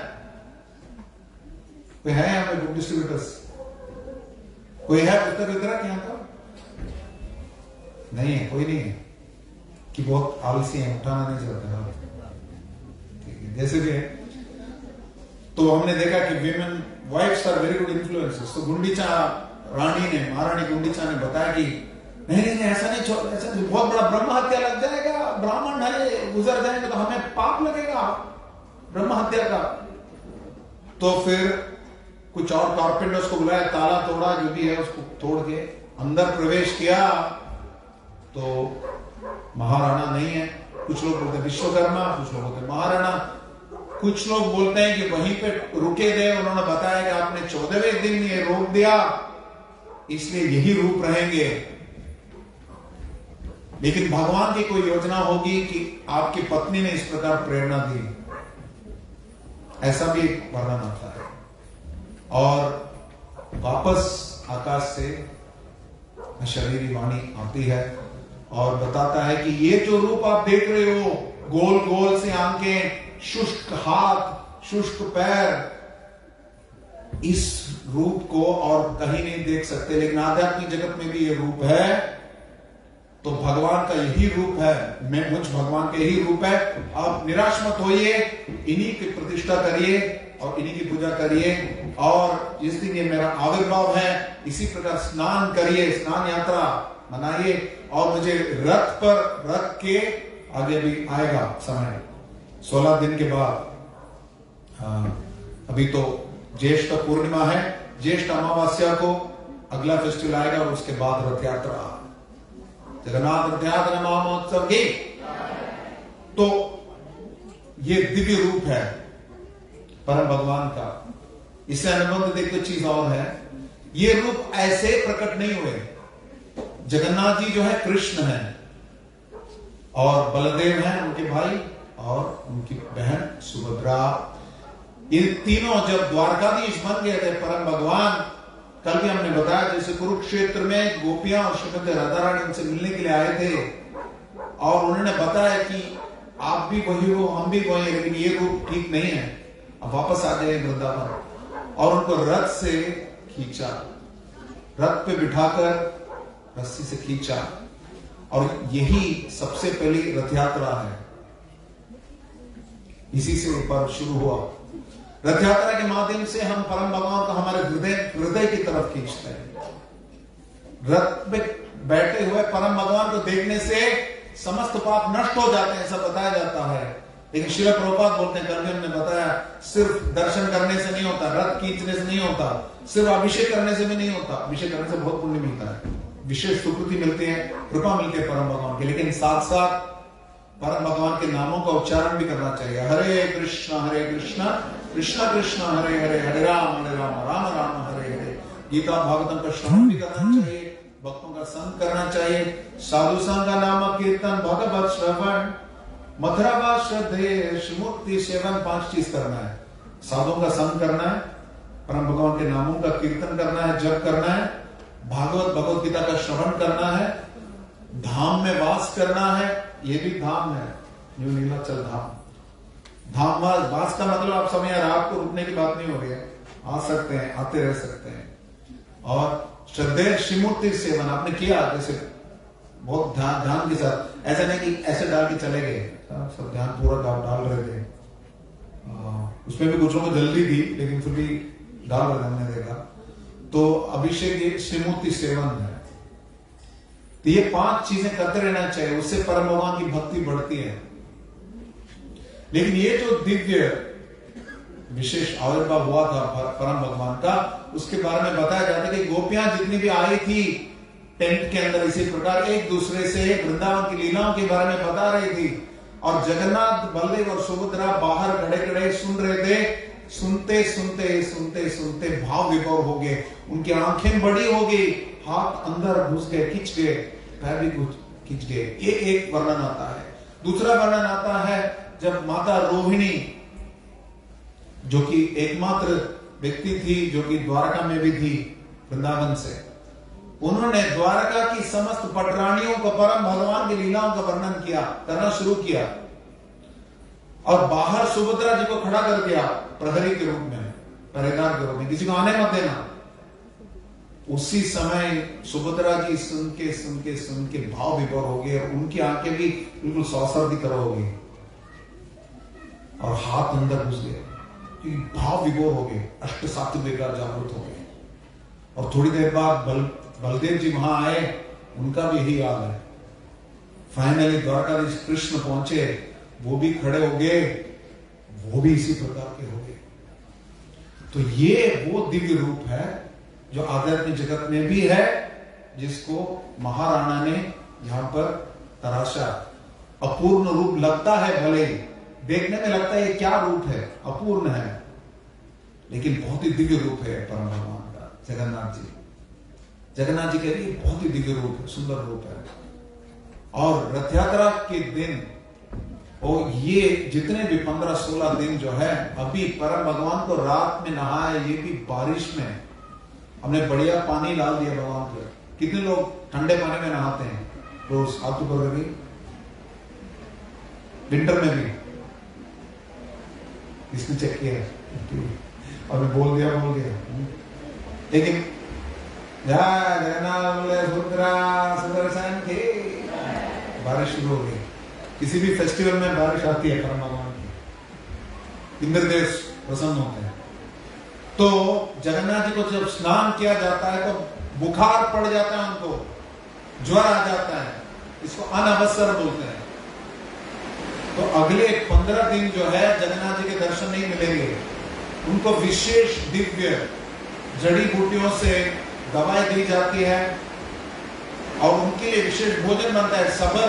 कोई है यहाँ पे बुक डिस्ट्रीब्यूटर्स? कोई है उत्तर वितरक यहाँ का? नहीं है, कोई नहीं है कि बहुत आलसी है, उठाना नहीं चाहते। ठीक है, जैसे कि तो हमने देखा कि women wifes are very good influences. तो गुंडीचा रानी ने, महारानी गुंडीचा ने बताया कि नहीं नहीं ऐसा नहीं छोड़, ऐसा बहुत बड़ा ब्रह्म हत्या लग जाएगा, ब्राह्मण है गुजर जाएंगे तो हमें पाप लगेगा ब्रह्म हत्या का। तो फिर कुछ और कारपेंटर्स को बुलाया, ताला तोड़ा, जो भी है उसको तोड़ के अंदर प्रवेश किया तो महाराणा नहीं है। कुछ लोग बोलते विश्वकर्मा, कुछ लोग बोलते महाराणा, कुछ लोग बोलते हैं कि वहीं पे रुके थे, उन्होंने बताया कि आपने 14वें दिन ये रोक दिया इसलिए यही रूप रहेंगे। लेकिन भगवान की कोई योजना होगी कि आपकी पत्नी ने इस प्रकार प्रेरणा दी, ऐसा भी एक वर्णन आता है। और वापस आकाश से शरीरी वाणी आती है और बताता है कि ये जो रूप आप देख रहे हो, गोल गोल से आंखें, शुष्क हाथ, शुष्क पैर, इस रूप को और कहीं नहीं देख सकते, लेकिन आध्यात्मिक जगत में भी ये रूप है। तो भगवान का यही रूप है, मैं मुझ भगवान के ही रूप है। आप निराश मत होइए, इन्हीं की प्रतिष्ठा करिए और इन्हीं की पूजा करिए। और जिस दिन ये मेरा आविर्भाव है, इसी प्रकार स्नान करिए, स्नान यात्रा मनाइए। और मुझे रथ पर रख के, आगे भी आएगा समय 16 दिन के बाद, अभी तो ज्येष्ठ पूर्णिमा है, ज्येष्ठ अमावस्या को अगला फेस्टिवल आएगा और उसके बाद रथ यात्रा, जगन्नाथ रथ यात्रा महोत्सव की। तो ये दिव्य रूप है परम भगवान का। इससे अनुबंधित एक तो चीज और है, ये रूप ऐसे प्रकट नहीं हुए। जगन्नाथ जी जो है कृष्ण है और बलदेव हैं उनके भाई और उनकी बहन सुभद्रा। ये तीनों जब द्वारकाधीश बन गए थे परम भगवान, कल भी हमने बताया जैसे कुरुक्षेत्र में गोपियां और श्रीमती राधा रानी उनसे मिलने के लिए आए थे और उन्होंने बताया कि आप भी वही हो, हम भी वही, लेकिन ये रूप ठीक नहीं है, अब वापस आ जाए वृंदावन। और उनको रथ से खींचा, रथ पे बिठाकर रस्सी से खींचा, और यही सबसे पहली रथ यात्रा है। इसी से पर्व शुरू हुआ। रथ यात्रा के माध्यम से हम परम भगवान को हमारे हृदय की तरफ खींचते हैं। रथ में बैठे हुए परम भगवान को देखने से समस्त पाप नष्ट हो जाते हैं, ऐसा बताया जाता है। लेकिन श्रील प्रभुपाद बोलते हैं, कल भी हमने बताया, सिर्फ दर्शन करने से नहीं होता, रथ खींचने से नहीं होता, सिर्फ अभिषेक करने से भी नहीं होता। अभिषेक करने से बहुत पुण्य मिलता है, विशेष सुकृति मिलती है, कृपा मिलती है परम भगवान की। लेकिन साथ साथ परम भगवान के नामों का उच्चारण भी करना चाहिए। हरे कृष्ण कृष्ण कृष्ण हरे हरे, हरे राम राम राम हरे हरे। गीता भागवतम का श्रवण भी करना चाहिए, भक्तों का संग करना चाहिए, साधु संग नाम कीर्तन भगवत श्रवण मथुरा श्रद्धेश मुक्ति सेवन, 5 चीज करना है। साधुओं का संग करना है, परम भगवान के नामों का कीर्तन करना है, जप करना है, भागवत भगवत गीता का श्रवण करना है, धाम में वास करना है। ये भी धाम है, न्यू नीलाचल धाम। धाम वास का मतलब आप समझ, रात को रुकने की बात नहीं हो रही है, आ सकते हैं, आते रह सकते हैं। और श्रद्धेय श्रीमूर्ति सेवन आपने किया, जैसे बहुत ध्यान के साथ, ऐसा नहीं कि ऐसे डाल के चले गए, सब ध्यान पूरा डाल रहे थे। उसमें भी कुछ लोगों को जल्दी थी, लेकिन फिर भी डाल रहे हमने देखा। तो अभिषेक श्रीमूर्ति सेवन है। तो ये 5 चीजें करते रहना चाहिए, उससे परम भगवान की भक्ति बढ़ती है। लेकिन ये जो दिव्य विशेष आविर्भाव हुआ था परम भगवान का, उसके बारे में बताया जाता है कि गोपियां जितनी भी आई थी टेंट के अंदर, इसी प्रकार एक दूसरे से वृंदावन की लीलाओं के बारे में बता रही थी। और जगन्नाथ, बलदेव और सुभद्रा बाहर खड़े खड़े सुन रहे थे। सुनते सुनते सुनते सुनते भाव विभोर हो गए, उनकी आंखें बड़ी हो गई, हाथ अंदर घुस गए, खिंच गए, पैर भी खिंच गए। ये एक वर्णन आता है। दूसरा वर्णन आता है जब माता रोहिणी, जो कि एकमात्र व्यक्ति थी जो कि द्वारका में भी थी वृंदावन से, उन्होंने द्वारका की समस्त पटरानियों को परम भगवान की लीलाओं का वर्णन किया, करना शुरू किया। और बाहर सुभद्रा जी को खड़ा कर दिया प्रहरी के रूप में, पहरेदार के रूप में, किसी को आने मत देना। उसी समय सुभद्रा जी सुन के भाव विभोर हो गए और उनकी आंखें भी बिल्कुल सौसर की तरह हो गई और हाथ अंदर घुस गए, क्योंकि भाव विभोर हो गए, अष्ट सात्विक जागृत हो गए। और थोड़ी देर बाद बलदेव जी वहां आए, उनका भी यही हाल है। फाइनली द्वारकाधीश कृष्ण पहुंचे, वो भी खड़े हो गए, वो भी इसी प्रकार के हो गए। तो ये वो दिव्य रूप है जो आध्यात्मिक जगत में भी है, जिसको महाराणा ने यहां पर तराशा। अपूर्ण रूप लगता है, भले ही देखने में लगता है ये क्या रूप है, अपूर्ण है, लेकिन बहुत ही दिव्य रूप है परम भगवान का। जगन्नाथ जी के लिए बहुत ही दिव्य रूप है, सुंदर रूप है। और रथ यात्रा के दिन और ये जितने भी 15-16 दिन जो है, अभी परम भगवान को रात में नहाए, ये भी बारिश में हमने बढ़िया पानी डाल दिया भगवान को। कितने लोग ठंडे पानी में नहाते हैं रोज? हाथ ऊपर भी, विंटर में भी। इसने चेक किया और बोल दिया लेकिन सुदर्शन के बारिश शुरू हो गई। किसी भी फेस्टिवल में बारिश आती है परम भगवान की, इंद्रदेव प्रसन्न होते हैं। तो जगन्नाथ जी को जब स्नान किया जाता है तो बुखार पड़ जाता है, उनको ज्वर आ जाता है, इसको अनवसर बोलते हैं। तो अगले 15 दिन जो है जगन्नाथ जी के दर्शन नहीं मिलेंगे। उनको विशेष दिव्य जड़ी बूटियों से दवाई दी जाती है और उनके लिए विशेष भोजन बनता है सबर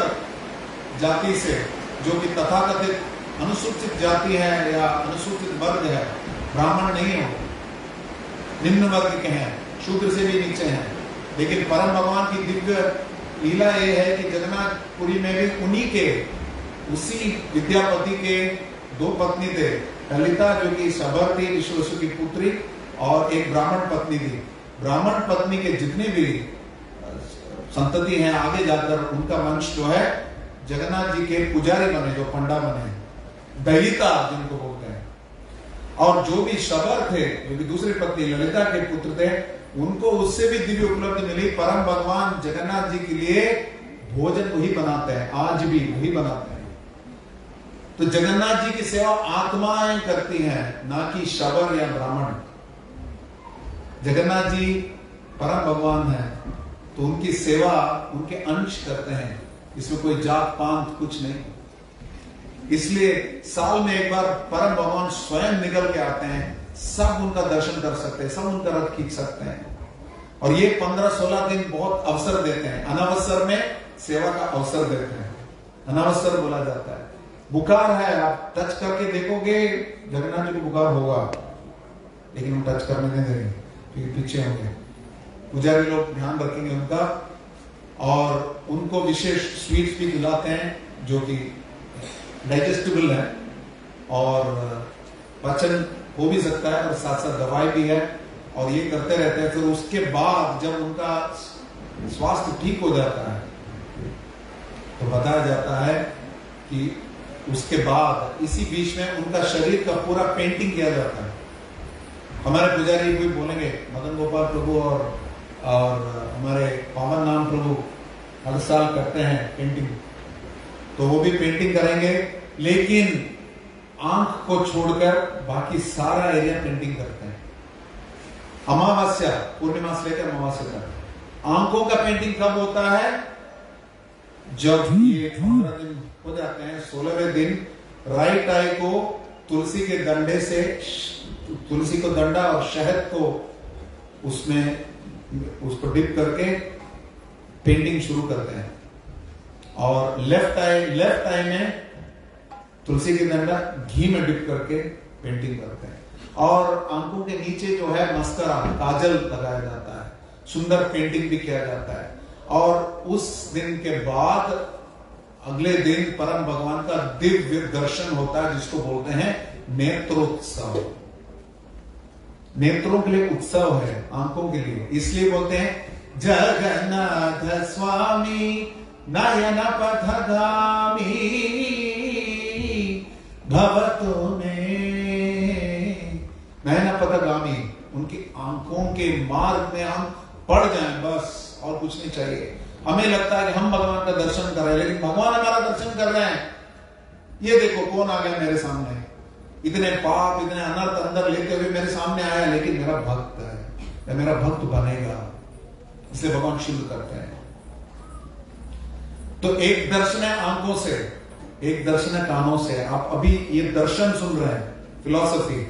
जाति से, जो कि तथाकथित अनुसूचित जाति है या अनुसूचित वर्ग है, ब्राह्मण नहीं है, निम्न वर्ग के हैं, शूद्र से भी नीचे हैं। लेकिन परम भगवान की दिव्य लीला ये है कि जगन्नाथपुरी में भी उन्हीं के उसी विद्यापति के 2 पत्नी थे, ललिता जो कि सबर थी, विश्वासु की पुत्री, और एक ब्राह्मण पत्नी थी। ब्राह्मण पत्नी के जितने भी संतति हैं आगे जाकर, उनका वंश जो है जगन्नाथ जी के पुजारी बने, जो पंडा बने, दहिता जिनको बोलते हैं। और जो भी शबर थे, जो भी दूसरी पत्नी ललिता के पुत्र थे, उनको उससे भी दिव्य उपलब्धि मिली। परम भगवान जगन्नाथ जी के लिए भोजन वही बनाते हैं, आज भी वही बनाते हैं। तो जगन्नाथ जी की सेवा आत्माएं करती हैं, ना कि शबर या ब्राह्मण। जगन्नाथ जी परम भगवान है, तो उनकी सेवा उनके अंश करते हैं, इसमें कोई जात पांत कुछ नहीं। इसलिए साल में एक बार परम भगवान स्वयं निकल के आते हैं, सब उनका दर्शन कर सकते हैं, सब उनका रथ खींच सकते हैं। और ये 15-16 दिन बहुत अवसर देते हैं, अनावसर में सेवा का अवसर देते हैं, अनावसर बोला जाता है। बुखार है, आप टच करके देखोगे जगन्नाथ जी को बुखार होगा, लेकिन हम टच करने नहीं देंगे क्योंकि पीछे होंगे। पुजारी लोग ध्यान रखेंगे उनका, और उनको विशेष स्वीट्स भी खिलाते हैं जो कि डाइजेस्टिबल है और पाचन हो भी सकता है, और साथ साथ दवाई भी है, और ये करते रहते हैं। फिर उसके बाद जब उनका स्वास्थ्य ठीक हो जाता है तो बताया जाता है कि उसके बाद इसी बीच में उनका शरीर का पूरा पेंटिंग किया जाता है। हमारे पुजारी भी बोलेंगे, मदन गोपाल प्रभु और हमारे पावन नाम प्रभु हर साल करते हैं पेंटिंग, तो वो भी पेंटिंग करेंगे, लेकिन आंख को छोड़कर बाकी सारा एरिया पेंटिंग करते हैं। अमावस्या, पूर्णिमा से लेकर अमावस्या तक आंखों का पेंटिंग कब होता है? जब ये 15 दिन हो जाते हैं, 16वें दिन राइट आई को तुलसी के डंडे से, तुलसी को डंडा और शहद को उसमें उसको डिप करके पेंटिंग शुरू करते हैं। और लेफ्ट आई में तुलसी के डंडा घी में डिप करके पेंटिंग करते हैं। और आंखों के नीचे जो है मस्करा, काजल लगाया जाता है, सुंदर पेंटिंग भी किया जाता है। और उस दिन के बाद अगले दिन परम भगवान का दिव्य दर्शन होता है, जिसको बोलते हैं नेत्रोत्सव। नेत्रों के लिए उत्सव है, आंखों के लिए, इसलिए बोलते हैं जगन्नाथ स्वामी नयन पथगामी भवतु में। नयन पथगामी, उनकी आंखों के मार्ग में हम पड़ जाएं बस, और कुछ नहीं चाहिए। हमें लगता है कि हम भगवान का दर्शन कर रहे हैं, लेकिन भगवान हमारा दर्शन कर रहे हैं। ये देखो कौन आ गया मेरे सामने, इतने पाप इतने अनर्थ अंदर लेते हुए मेरे सामने आया, लेकिन मेरा भक्त है, या मेरा भक्त बनेगा, इसलिए भगवान शुद्ध करते हैं। तो एक दर्शन है आंखों से, एक दर्शन है कानों से। आप अभी ये दर्शन सुन रहे हैं, फिलॉसफी,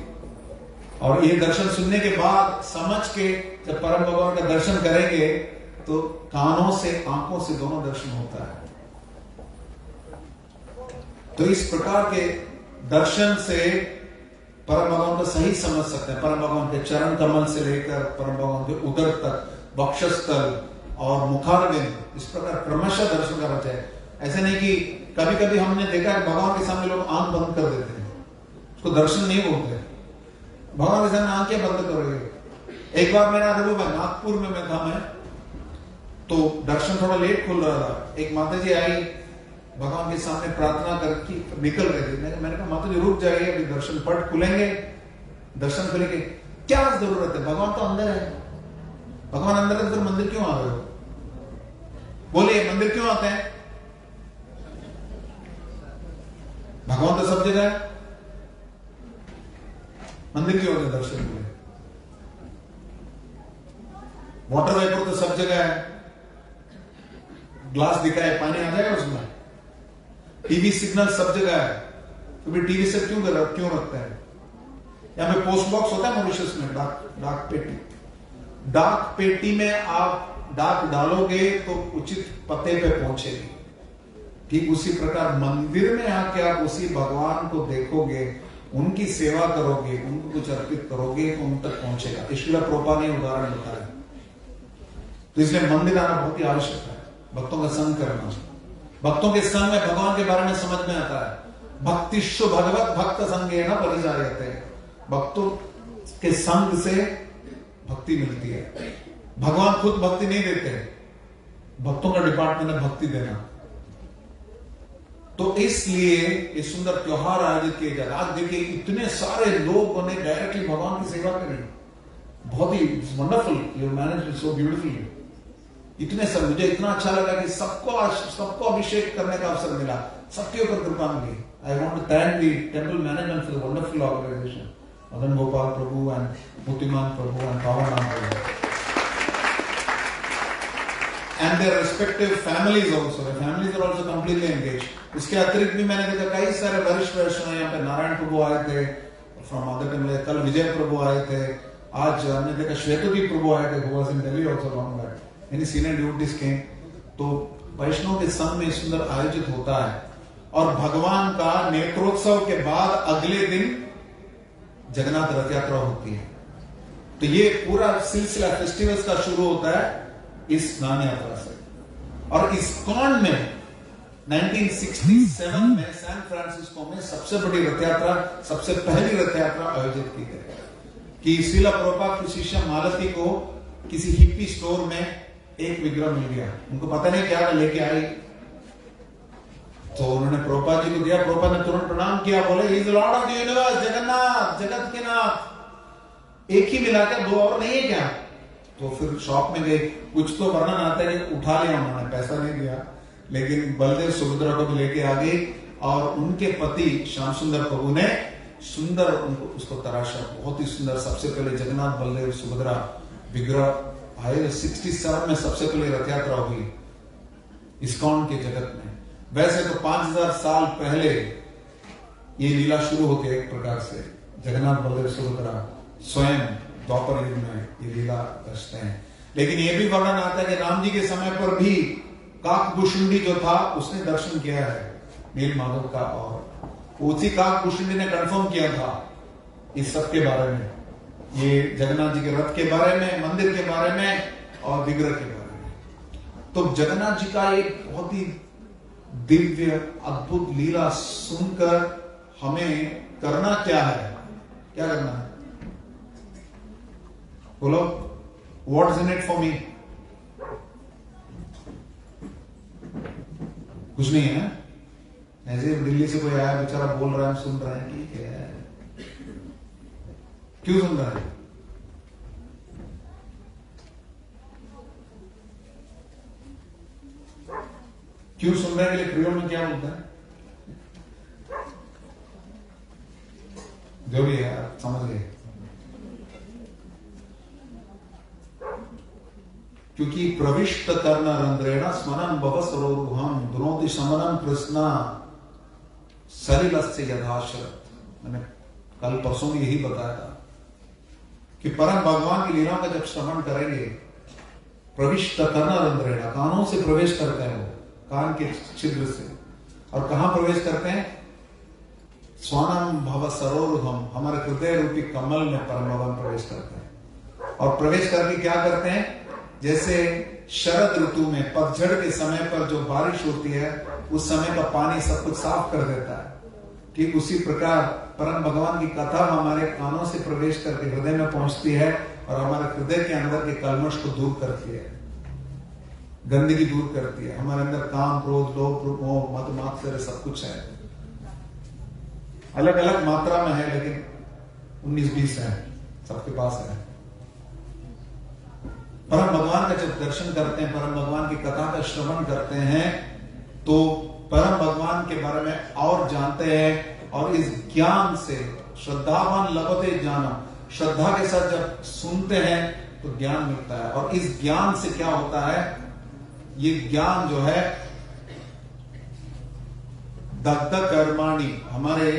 और ये दर्शन सुनने के बाद समझ के जब परम भगवान का दर्शन करेंगे तो कानों से आंखों से दोनों दर्शन होता है। तो इस प्रकार के दर्शन से परम भगवान को सही समझ सकते हैं। परम भगवान के चरण कमल से लेकर परम भगवान के उदर तक, वक्षस्थल और मुखारविंद, इस प्रकार क्रमशः दर्शन करना चाहिए। ऐसे नहीं कि कभी कभी हमने देखा है भगवान के सामने लोग आंख बंद कर देते हैं, उसको दर्शन नहीं बोलते। भगवान के सामने आंखें बंद करोगे। एक बार मेरा अनुभव है, नागपुर में मैं था, मैं तो दर्शन थोड़ा लेट खुल रहा था। एक माता जी आई, भगवान के सामने प्रार्थना करके निकल रहे थे। मैंने कहा माता जी रुक जाइए, अभी दर्शन पट खुलेंगे, दर्शन खुलेंगे, क्या जरूरत है, भगवान तो अंदर है। भगवान अंदर है तो मंदिर क्यों आ रहे हो? बोले मंदिर क्यों आते हैं? भगवान तो सब जगह है, मंदिर क्यों होते दर्शन के लिए? वाटर वेपर तो सब जगह है, ग्लास दिखा है, पानी आ जाएगा उसमें। टीवी सिग्नल सब जगह है, तो भी टीवी से क्यों रखते हैं? यहां पे पोस्ट बॉक्स होता है मॉरिशस में, डाक पेटी। डाक पेटी में आप डाक डालोगे तो उचित पते पे पहुंचेगी। ठीक उसी प्रकार मंदिर में आके आप उसी भगवान को देखोगे, उनकी सेवा करोगे, उनको कुछ अर्पित करोगे तो उन तक पहुंचेगा। इसलिए प्रभुपाद ने उदाहरण बताया। तो इसलिए मंदिर आना बहुत ही आवश्यक है, भक्तों का संग करना। भक्तों के संग में भगवान के बारे में समझ में आता है। भक्तिश्व भगवत भक्त संगे न परिचार्यते, भक्तों के संग से भक्ति मिलती है। भगवान खुद भक्ति नहीं देते, भक्तों का डिपार्टमेंट है भक्ति देना। तो इसलिए ये सुंदर त्योहार आयोजित किए जा रहे। आज देखिए इतने सारे लोगों ने डायरेक्टली भगवान की सेवा करी, बहुत ही wonderful, you manage so beautifully. इतने सब, मुझे इतना अच्छा लगा कि सबको अभिषेक करने का अवसर मिला, सबके ऊपर कृपा मिली। I want to thank the temple management for the wonderful organisation, Madan Gopal Prabhu and Murtiman Prabhu and Pavanram Prabhu and their respective families also. The families are also completely engaged. इसके अतिरिक्त भी मैंने देखा कई सारे वरिष्ठ वैष्णव, यहाँ पे नारायण प्रभु आए थे फ्रॉम अदर टेम्पल, कल विजय प्रभु आए थे, आज हमने देखा श्वेतदीप प्रभु आए थे, who was in Delhi also long back. Many senior devotees came. तो वैष्णव के संग में सुंदर आयोजित होता है। और भगवान का नेत्रोत्सव के बाद अगले दिन जगन्नाथ रथ यात्रा होती है। तो ये पूरा सिलसिला फेस्टिवल्स का शुरू होता है इस स्नान यात्रा से। और इस्कॉन में 1967 में सैन फ्रांसिस्को में सबसे बड़ी रथ यात्रा, सबसे पहली रथ यात्रा आयोजित की गई कि श्रील प्रभुपाद की शिष्य मालती को किसी हिप्पी स्टोर में एक विग्रह मिल गया। उनको पता नहीं क्या लेके आई, तो उन्होंने प्रभुपाद जी को दिया। प्रभुपाद ने तुरंत प्रणाम किया, बोले he is Lord of the universe, Jagannath, जगत के नाथ। एक ही मिलाकर दो और नहीं है क्या? तो फिर शॉप में गए, कुछ तो वर्णन आता है कि उठा लिया उन्होंने, पैसा नहीं दिया, लेकिन बलदेव सुभद्रा को भी लेके आ गई। और उनके पति श्याम सुंदर प्रभु ने सुंदर उसको तराशा, बहुत ही सुंदर। सबसे पहले जगन्नाथ बलदेव सुभद्रा विग्रह आए। 67 में सबसे पहले रथ यात्रा हुई इस्कॉन के जगत में। वैसे तो 5000 साल पहले ये लीला शुरू होती है एक प्रकार से। जगन्नाथ बलदेव सुभद्रा स्वयं द्वापर युग में ये लीला रचते हैं। लेकिन ये भी वर्णन आता है कि राम जी के समय पर भी काकभूषुंडी जो था उसने दर्शन किया है नील माधव का, और उसी काकभूषुंडी ने कंफर्म किया था इस सब के बारे में, ये जगन्नाथ जी के रथ के बारे में, मंदिर के बारे में और विग्रह के बारे में। तो जगन्नाथ जी का एक बहुत ही दिव्य अद्भुत लीला सुनकर हमें करना क्या है? क्या करना है? बोलो, what is in it for me? कुछ नहीं है। ऐसे दिल्ली से कोई आया बेचारा बोल रहा है, सुन रहा है, ठीक है, क्यों सुन रहा है? क्यों सुन रहे हैं के लिए क्रियोल में क्या बोलते हैं? जो भी है आप समझ गए। क्योंकि प्रविष्ट करना रंध्रेण स्मरण भव सरोरुहम दुनोति समरम कृष्णा सलिलस्य यथाशरत। मैंने कल परसों में यही बताया था कि परम भगवान की लीलाओं का जब श्रवण करेंगे, प्रविष्ट करना रंध्रेण, कानों से प्रवेश करते हैं वो, कान के छिद्र से। और कहां प्रवेश करते हैं? स्वानम भव सरोरुहम, हमारे हृदय रूपी कमल में परम भगवान प्रवेश करते हैं। और प्रवेश करके क्या करते हैं? जैसे शरद ऋतु में पतझड़ के समय पर जो बारिश होती है, उस समय का पानी सब कुछ साफ कर देता है, ठीक उसी प्रकार परम भगवान की कथा हमारे कानों से प्रवेश करके हृदय में पहुंचती है और हमारे हृदय के अंदर के कल्मश को दूर करती है, गंदगी दूर करती है। हमारे अंदर काम, क्रोध, लोभ, मोह, मद, मात्सर्य सब कुछ है, अलग अलग मात्रा में है, लेकिन 19-20 है, सबके पास है। परम भगवान का जब दर्शन करते हैं, परम भगवान की कथा का श्रवण करते हैं, तो परम भगवान के बारे में और जानते हैं। और इस ज्ञान से श्रद्धावान लभते ज्ञानम, श्रद्धा के साथ जब सुनते हैं तो ज्ञान मिलता है। और इस ज्ञान से क्या होता है? ये ज्ञान जो है दग्ध कर्माणि, हमारे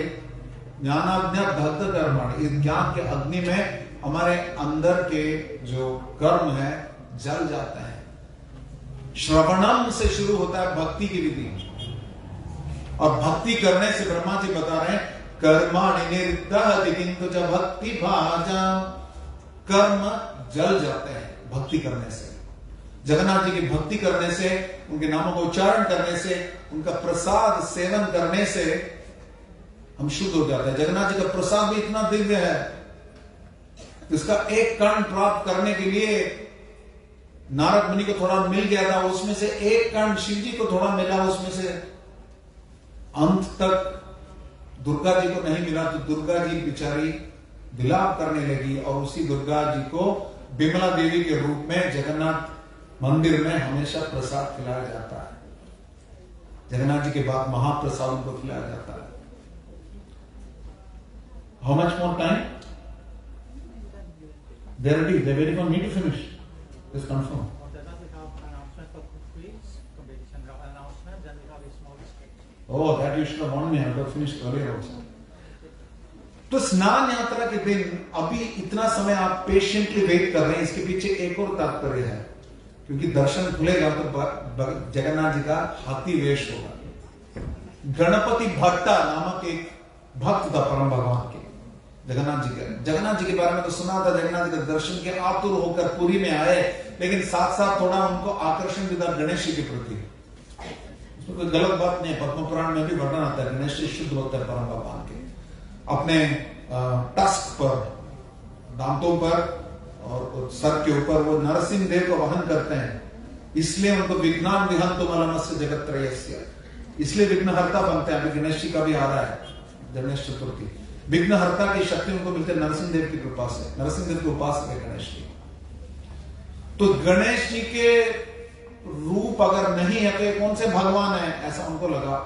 ज्ञानाज्ञा दग्ध कर्माणि, इस ज्ञान के अग्नि में हमारे अंदर के जो कर्म है जल जाते हैं। श्रवणम से शुरू होता है भक्ति की विधि, और भक्ति करने से ब्रह्मा जी बता रहे हैं कर्माणि निर्दहति किंतु च भक्ति भाजम, कर्म जल जाते हैं भक्ति करने से। जगन्नाथ जी की भक्ति करने से, उनके नामों का उच्चारण करने से, उनका प्रसाद सेवन करने से हम शुद्ध हो जाते हैं। जगन्नाथ जी का प्रसाद भी इतना दिव्य है, इसका एक कण प्राप्त करने के लिए नारद मुनि को थोड़ा मिल गया था, उसमें से एक कण शिव जी को थोड़ा मिला, उसमें से अंत तक दुर्गा जी को नहीं मिला। तो दुर्गा जी बेचारी विलाप करने लगी, और उसी दुर्गा जी को बिमला देवी के रूप में जगन्नाथ मंदिर में हमेशा प्रसाद खिलाया जाता है। जगन्नाथ जी के बाद महाप्रसाद उनको खिलाया जाता है। How much more time? They're ready. They're waiting for me to finish. Just confirm. Oh, that you should have warned me. I would have finished earlier also. तो स्नान यात्रा के दिन अभी इतना समय आप पेशेंटली वेट कर रहे हैं, इसके पीछे एक और तात्पर्य है। क्योंकि दर्शन खुलेगा तो जगन्नाथ जी का हाथी वेश होगा। गणपति भट्टा नामक एक भक्त था परम भगवान के, जगन्नाथ जी के बारे में तो सुना था। जगन्नाथ जी के दर्शन के आतुर होकर पुरी में आए, लेकिन साथ साथ थोड़ा उनको आकर्षण भी था गणेश जी के प्रति। उसमें कोई गलत बात नहीं है, पद्म पुराण में भी वर्णन आता है गणेश जी शुद्ध होते हैं परम भगवान के। अपने टस्क पर, दांतों पर और सर के ऊपर वो नरसिंह देव को वहन करते हैं, इसलिए उनको विघ्नान विहंतु मलमस्य जगत्त्रयस्य, इसलिए विघ्नहर्ता बनते हैं। अभी गणेश जी का भी आ रहा है गणेश चतुर्थी। विघ्नहर्ता की शक्ति उनको मिलती है नरसिंह देव की कृपा से। नरसिंह देव के उपासक है गणेश जी। तो गणेश जी के रूप अगर नहीं है तो ये कौन से भगवान है, ऐसा उनको लगा।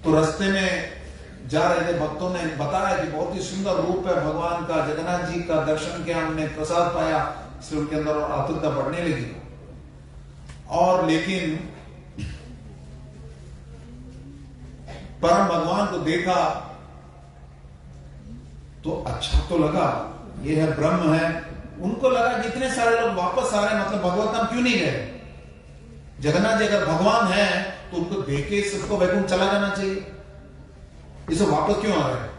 तो रास्ते में जा रहे थे, भक्तों ने बताया कि बहुत ही सुंदर रूप है भगवान का। जगन्नाथ जी का दर्शन किया, हमने प्रसाद पाया, इसलिए उनके अंदर और आतुरता बढ़ने लगी। और लेकिन परम भगवान को देखा तो अच्छा तो लगा, ये है ब्रह्म है। उनको लगा कि इतने सारे लोग वापस आ रहे हैं, मतलब भगवत धाम क्यों नहीं गए? जगन्नाथ जी अगर भगवान है तो उनको देखे सबको वैकुंठ चला जाना चाहिए, इसे वापस क्यों आ रहे हैं?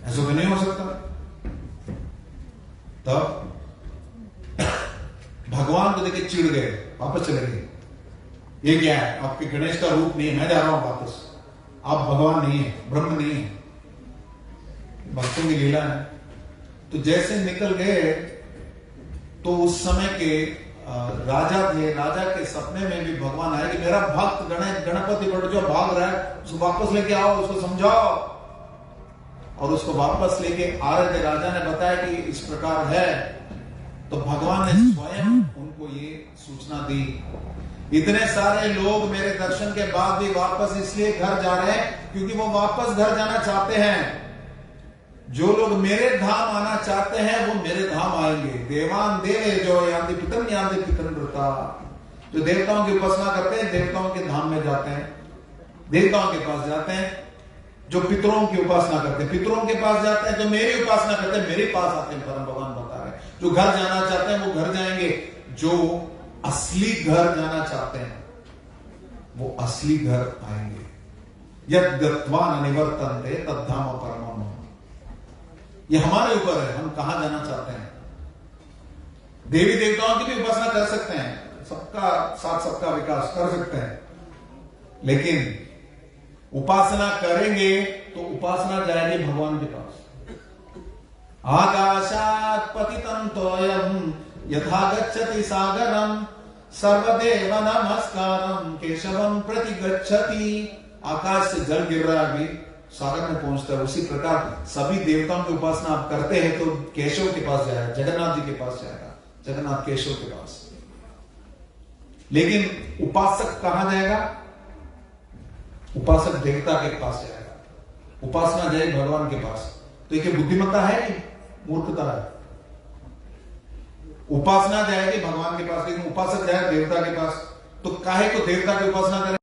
ऐसा तो नहीं हो सकता। तब भगवान को देखे चिढ़ गए, वापस चले गए। ये क्या है? आपके गणेश का रूप नहीं है, मैं जा रहा हूं वापस, आप भगवान नहीं है, ब्रह्म नहीं है। भक्तों की लीला है। तो जैसे निकल गए तो उस समय के राजा थे, राजा के सपने में भी भगवान आए कि मेरा भक्त गणपति बड़ जो भाग रहा है उसको वापस लेके आओ, उसको समझाओ। और उसको वापस लेके आ रहे थे। राजा ने बताया कि इस प्रकार है, तो भगवान ने स्वयं उनको ये सूचना दी। इतने सारे लोग मेरे दर्शन के बाद भी वापस इसलिए घर जा रहे हैं क्योंकि वो वापस घर जाना चाहते हैं। जो लोग मेरे धाम आना चाहते हैं वो मेरे धाम आएंगे। देवान देवे जो यान्ति पितरम यान्ति पितरमृता। जो देवताओं की उपासना करते हैं देवताओं के धाम में जाते हैं, देवताओं के पास जाते हैं। जो पितरों की उपासना करते हैं पितरों के पास जाते हैं। जो मेरी उपासना करते हैं मेरे पास आते हैं। परम भगवान बता रहे हैं जो घर जाना चाहते हैं वो घर जाएंगे। जो असली घर जाना चाहते हैं वो असली घर आएंगे। यद गत्वा न निवर्तन्ते तद्धाम परमम्। ये हमारे ऊपर है, हम कहां जाना चाहते हैं। देवी देवताओं की भी उपासना कर सकते हैं, सबका साथ सबका विकास कर सकते हैं, लेकिन उपासना करेंगे तो उपासना जाएगी भगवान के पास। आकाशात् पतितं तोयं यथा गच्छति सागरं सर्वदेव नमस्कारं केशवं प्रति गच्छति। आकाश से जल गिर रहा है अभी सागर में पहुंचता है, उसी प्रकार सभी देवताओं की उपासना आप करते हैं तो केशव के पास जाएगा, जगन्नाथ जी के पास जाएगा, जगन्नाथ केशव के पास। लेकिन उपासक कहां जाएगा? उपासक देवता के पास जाएगा, उपासना जाए भगवान के पास। तो ये बुद्धिमत्ता है कि मूर्खता है? उपासना जाएगी भगवान के पास लेकिन उपासक जाए देवता के पास। तो काहे को देवता की उपासना करें?